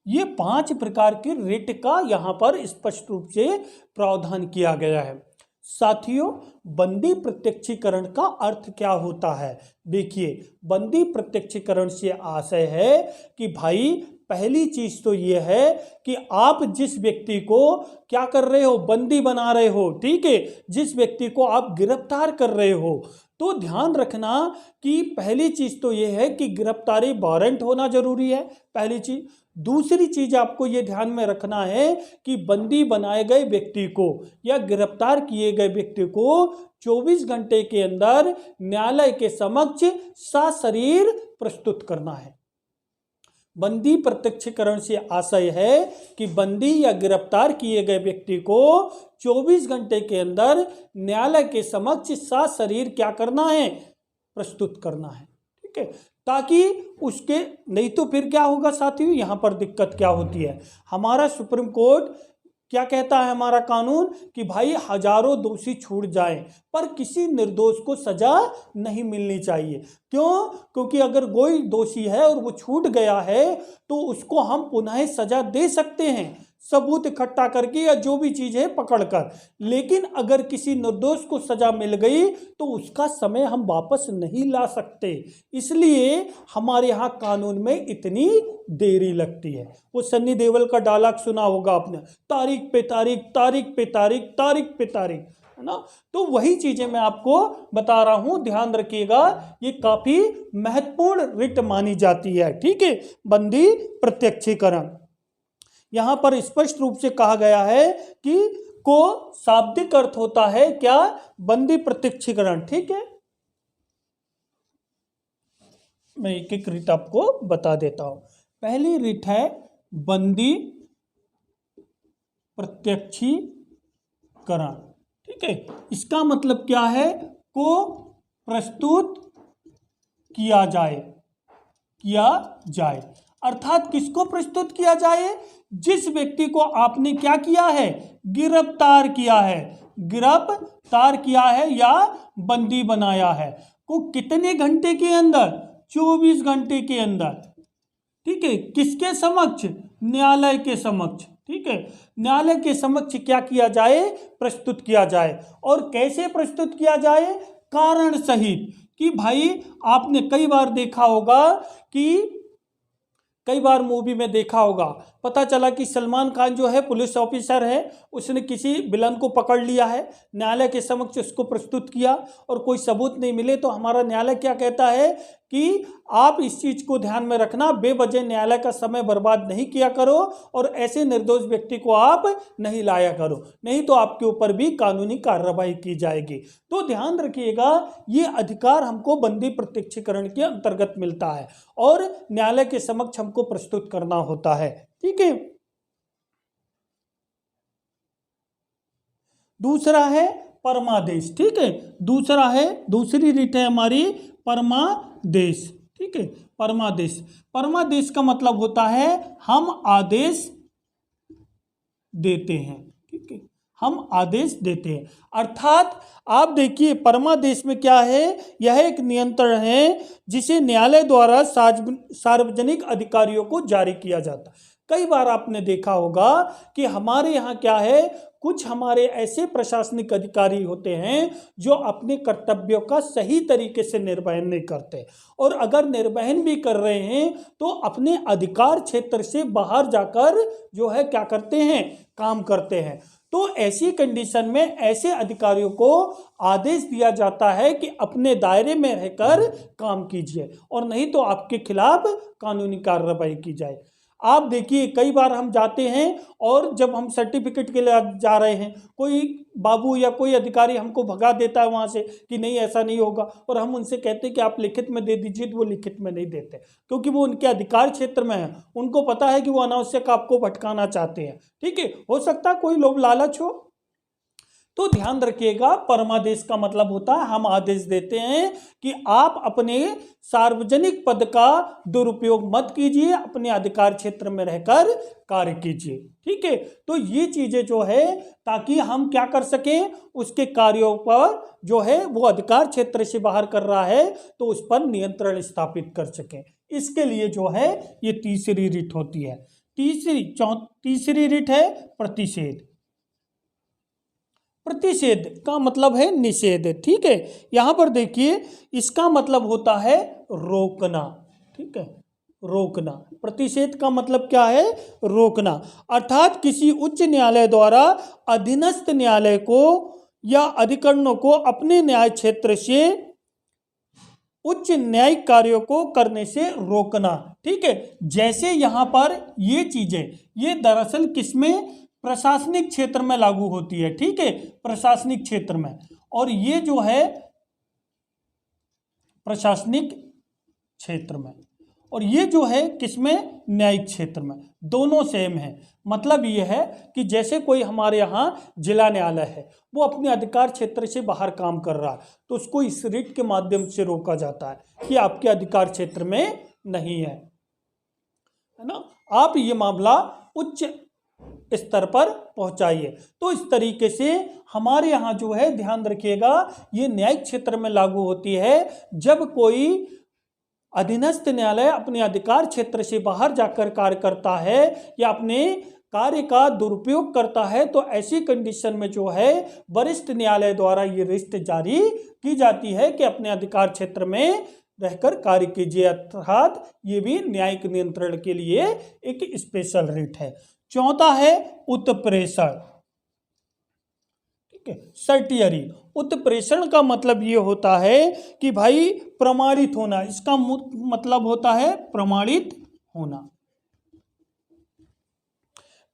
ये 5 प्रकार के रिट का यहां पर स्पष्ट रूप से प्रावधान किया गया है। साथियों, बंदी प्रत्यक्षीकरण का अर्थ क्या होता है, देखिए, बंदी प्रत्यक्षीकरण से आशय है कि भाई पहली चीज तो यह है कि आप जिस व्यक्ति को क्या कर रहे हो, बंदी बना रहे हो, ठीक है, जिस व्यक्ति को आप गिरफ्तार कर रहे हो, तो ध्यान रखना कि पहली चीज तो यह है कि गिरफ्तारी वारंट होना जरूरी है, पहली चीज। दूसरी चीज आपको यह ध्यान में रखना है कि बंदी बनाए गए व्यक्ति को या गिरफ्तार किए गए व्यक्ति को 24 घंटे के अंदर न्यायालय के समक्ष सशरीर प्रस्तुत करना है। बंदी प्रत्यक्षीकरण से आशय है कि बंदी या गिरफ्तार किए गए व्यक्ति को 24 घंटे के अंदर न्यायालय के समक्ष सशरीर क्या करना है, प्रस्तुत करना है, ठीक है, ताकि उसके, नहीं तो फिर क्या होगा साथियों, यहां पर दिक्कत क्या होती है, हमारा सुप्रीम कोर्ट क्या कहता है, हमारा कानून, कि भाई हजारों दोषी छूट जाएं पर किसी निर्दोष को सजा नहीं मिलनी चाहिए। क्यों? क्योंकि अगर कोई दोषी है और वो छूट गया है तो उसको हम पुनः सजा दे सकते हैं, सबूत इकट्ठा करके या जो भी चीज है पकड़कर, लेकिन अगर किसी निर्दोष को सजा मिल गई तो उसका समय हम वापस नहीं ला सकते, इसलिए हमारे यहाँ कानून में इतनी देरी लगती है। वो सन्नी देओल का डायलॉग सुना होगा आपने, तारीख पे तारीख, तारीख पे तारीख, तारीख पे तारीख, है ना, तो वही चीजें मैं आपको बता रहा हूं, ध्यान रखिएगा, ये काफी महत्वपूर्ण रिट मानी जाती है, ठीक है, बंदी प्रत्यक्षीकरण। यहां पर स्पष्ट रूप से कहा गया है कि को शाब्दिक अर्थ होता है क्या, बंदी प्रत्यक्षीकरण, ठीक है, मैं एक एक रिट आपको बता देता हूं। पहली रिट है बंदी प्रत्यक्षीकरण, ठीक है, इसका मतलब क्या है, को प्रस्तुत किया जाए, किया जाए, अर्थात किसको प्रस्तुत किया जाए, जिस व्यक्ति को आपने क्या किया है, गिरफ्तार किया है, गिरफ्तार किया है या बंदी बनाया है, को कितने घंटे के अंदर, 24 घंटे के अंदर, ठीक है, किसके समक्ष, न्यायालय के समक्ष, ठीक है, न्यायालय के समक्ष क्या किया जाए, प्रस्तुत किया जाए। और कैसे प्रस्तुत किया जाए, कारण सहित, कि भाई आपने कई बार देखा होगा कि कई बार मूवी में देखा होगा, पता चला कि सलमान खान जो है पुलिस ऑफिसर है, उसने किसी विलन को पकड़ लिया है, न्यायालय के समक्ष उसको प्रस्तुत किया और कोई सबूत नहीं मिले, तो हमारा न्यायालय क्या कहता है कि आप इस चीज को ध्यान में रखना, बेवजह न्यायालय का समय बर्बाद नहीं किया करो और ऐसे निर्दोष व्यक्ति को आप नहीं लाया करो, नहीं तो आपके ऊपर भी कानूनी कार्रवाई की जाएगी। तो ध्यान रखिएगा, ये अधिकार हमको बंदी प्रत्यक्षीकरण के अंतर्गत मिलता है और न्यायालय के समक्ष हमको प्रस्तुत करना होता है, ठीक है। दूसरा है परमादेश, ठीक है। दूसरा है, दूसरी रीट है हमारी परमादेश, ठीक है। परमादेश, परमादेश का मतलब होता है हम आदेश देते हैं, ठीक है, हम आदेश देते हैं। अर्थात आप देखिए परमादेश में क्या है, यह एक नियंत्रण है जिसे न्यायालय द्वारा सार्वजनिक अधिकारियों को जारी किया जाता है। कई बार आपने देखा होगा कि हमारे यहाँ क्या है, कुछ हमारे ऐसे प्रशासनिक अधिकारी होते हैं जो अपने कर्तव्यों का सही तरीके से निर्वहन नहीं करते, और अगर निर्वहन भी कर रहे हैं तो अपने अधिकार क्षेत्र से बाहर जाकर जो है क्या करते हैं, काम करते हैं। तो ऐसी कंडीशन में ऐसे अधिकारियों को आदेश दिया जाता है कि अपने दायरे में रहकर काम कीजिए, और नहीं तो आपके खिलाफ कानूनी कार्रवाई की जाए। आप देखिए कई बार हम जाते हैं और जब हम सर्टिफिकेट के लिए जा रहे हैं, कोई बाबू या कोई अधिकारी हमको भगा देता है वहाँ से कि नहीं ऐसा नहीं होगा, और हम उनसे कहते हैं कि आप लिखित में दे दीजिए, तो वो लिखित में नहीं देते क्योंकि वो उनके अधिकार क्षेत्र में है। उनको पता है कि वो अनावश्यक आपको भटकाना चाहते हैं, ठीक है। हो सकता है कोई लोभ लालच हो। तो ध्यान रखिएगा, परमादेश का मतलब होता है हम आदेश देते हैं कि आप अपने सार्वजनिक पद का दुरुपयोग मत कीजिए, अपने अधिकार क्षेत्र में रहकर कार्य कीजिए, ठीक है। तो ये चीजें जो है ताकि हम क्या कर सकें, उसके कार्यों पर जो है वो अधिकार क्षेत्र से बाहर कर रहा है तो उस पर नियंत्रण स्थापित कर सकें। इसके लिए जो है ये तीसरी रीट होती है। तीसरी रीट है प्रतिषेध। प्रतिषेध का मतलब है निषेध, ठीक है। यहां पर देखिए इसका मतलब होता है रोकना, ठीक है, रोकना। प्रतिषेध का मतलब क्या है, रोकना। अर्थात किसी उच्च न्यायालय द्वारा अधीनस्थ न्यायालय को या अधिकरणों को अपने न्याय क्षेत्र से उच्च न्यायिक कार्यों को करने से रोकना, ठीक है। जैसे यहां पर ये चीजें, ये दरअसल किसमें, प्रशासनिक क्षेत्र में लागू होती है, ठीक है, प्रशासनिक क्षेत्र में। और ये जो है प्रशासनिक क्षेत्र में, और ये जो है किसमें, न्यायिक क्षेत्र में। दोनों सेम है। मतलब ये है कि जैसे कोई हमारे यहाँ जिला न्यायालय है, वो अपने अधिकार क्षेत्र से बाहर काम कर रहा है तो उसको इस रिट के माध्यम से रोका जाता है कि आपके अधिकार क्षेत्र में नहीं है ना, आप ये मामला उच्च स्तर पर पहुंचाइए। तो इस तरीके से हमारे यहाँ जो है ध्यान रखिएगा, ये न्यायिक क्षेत्र में लागू होती है जब कोई अधीनस्थ न्यायालय अपने अधिकार क्षेत्र से बाहर जाकर कार्य करता है या अपने कार्य का दुरुपयोग करता है, तो ऐसी कंडीशन में जो है वरिष्ठ न्यायालय द्वारा ये रिट जारी की जाती है कि अपने अधिकार क्षेत्र में रहकर कार्य कीजिए। अर्थात ये भी न्यायिक नियंत्रण के लिए एक स्पेशल रिट है। चौथा है उत्प्रेषण, ठीक है, सर्टियरी। उत्प्रेषण का मतलब ये होता है कि भाई प्रमाणित होना, इसका मतलब होता है प्रमाणित होना,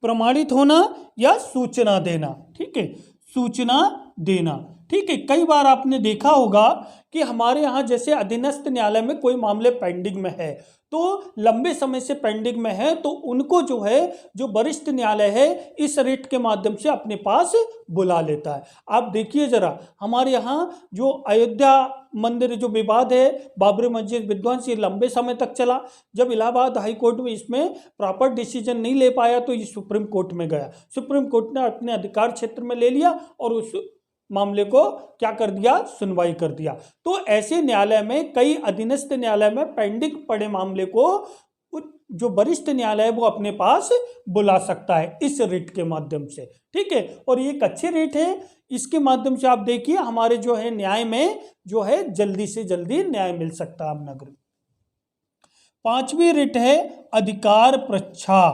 प्रमाणित होना या सूचना देना, ठीक है, सूचना देना, ठीक है। कई बार आपने देखा होगा कि हमारे यहाँ जैसे अधीनस्थ न्यायालय में कोई मामले पेंडिंग में है, तो लंबे समय से पेंडिंग में है, तो उनको जो है जो वरिष्ठ न्यायालय है इस रिट के माध्यम से अपने पास बुला लेता है। आप देखिए जरा, हमारे यहाँ जो अयोध्या मंदिर जो विवाद है, बाबरी मस्जिद विध्वंस, ये लंबे समय तक चला। जब इलाहाबाद हाई कोर्ट में इसमें प्रॉपर डिसीजन नहीं ले पाया तो ये सुप्रीम कोर्ट में गया। सुप्रीम कोर्ट ने अपने अधिकार क्षेत्र में ले लिया और उस मामले को क्या कर दिया, सुनवाई कर दिया। तो ऐसे न्यायालय में, कई अधीनस्थ न्यायालय में पेंडिंग पड़े मामले को जो वरिष्ठ न्यायालय है वो अपने पास बुला सकता है इस रिट के माध्यम से, ठीक है। और ये एक अच्छी रिट है, इसके माध्यम से आप देखिए हमारे जो है न्याय में जो है जल्दी से जल्दी न्याय मिल सकता है। नागरिक। पांचवी रिट है अधिकार प्रच्छा,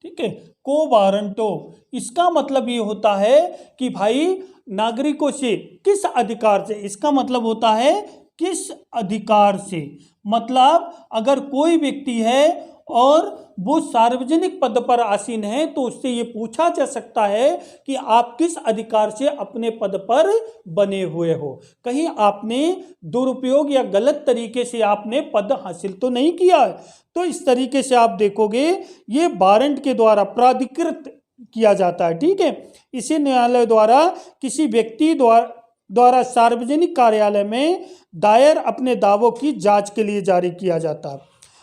ठीक है, को वारंटो। इसका मतलब ये होता है कि भाई नागरिकों से किस अधिकार से, इसका मतलब होता है किस अधिकार से। मतलब अगर कोई व्यक्ति है और वो सार्वजनिक पद पर आसीन है तो उससे ये पूछा जा सकता है कि आप किस अधिकार से अपने पद पर बने हुए हो, कहीं आपने दुरुपयोग या गलत तरीके से आपने पद हासिल तो नहीं किया है। तो इस तरीके से आप देखोगे ये वारंट के द्वारा प्राधिकृत किया जाता है। ठीक है, इसे न्यायालय द्वारा किसी व्यक्ति द्वारा सार्वजनिक कार्यालय में दायर अपने दावों की जांच के लिए जारी किया जाता है।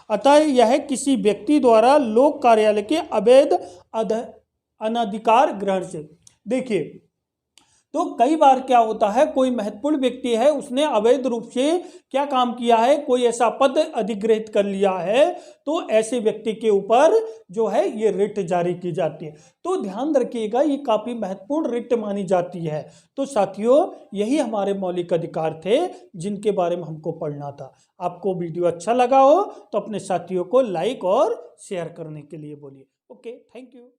अतः यह किसी व्यक्ति द्वारा लोक कार्यालय के अवैध अनधिकार ग्रहण से, देखिए तो कई बार क्या होता है, कोई महत्वपूर्ण व्यक्ति है, उसने अवैध रूप से क्या काम किया है, कोई ऐसा पद अधिग्रहित कर लिया है, तो ऐसे व्यक्ति के ऊपर जो है ये रिट जारी की जाती है। तो ध्यान रखिएगा, ये काफी महत्वपूर्ण रिट मानी जाती है। तो साथियों, यही हमारे मौलिक अधिकार थे जिनके बारे में हमको पढ़ना था। आपको वीडियो अच्छा लगा हो तो अपने साथियों को लाइक और शेयर करने के लिए बोलिए। Okay, thank you.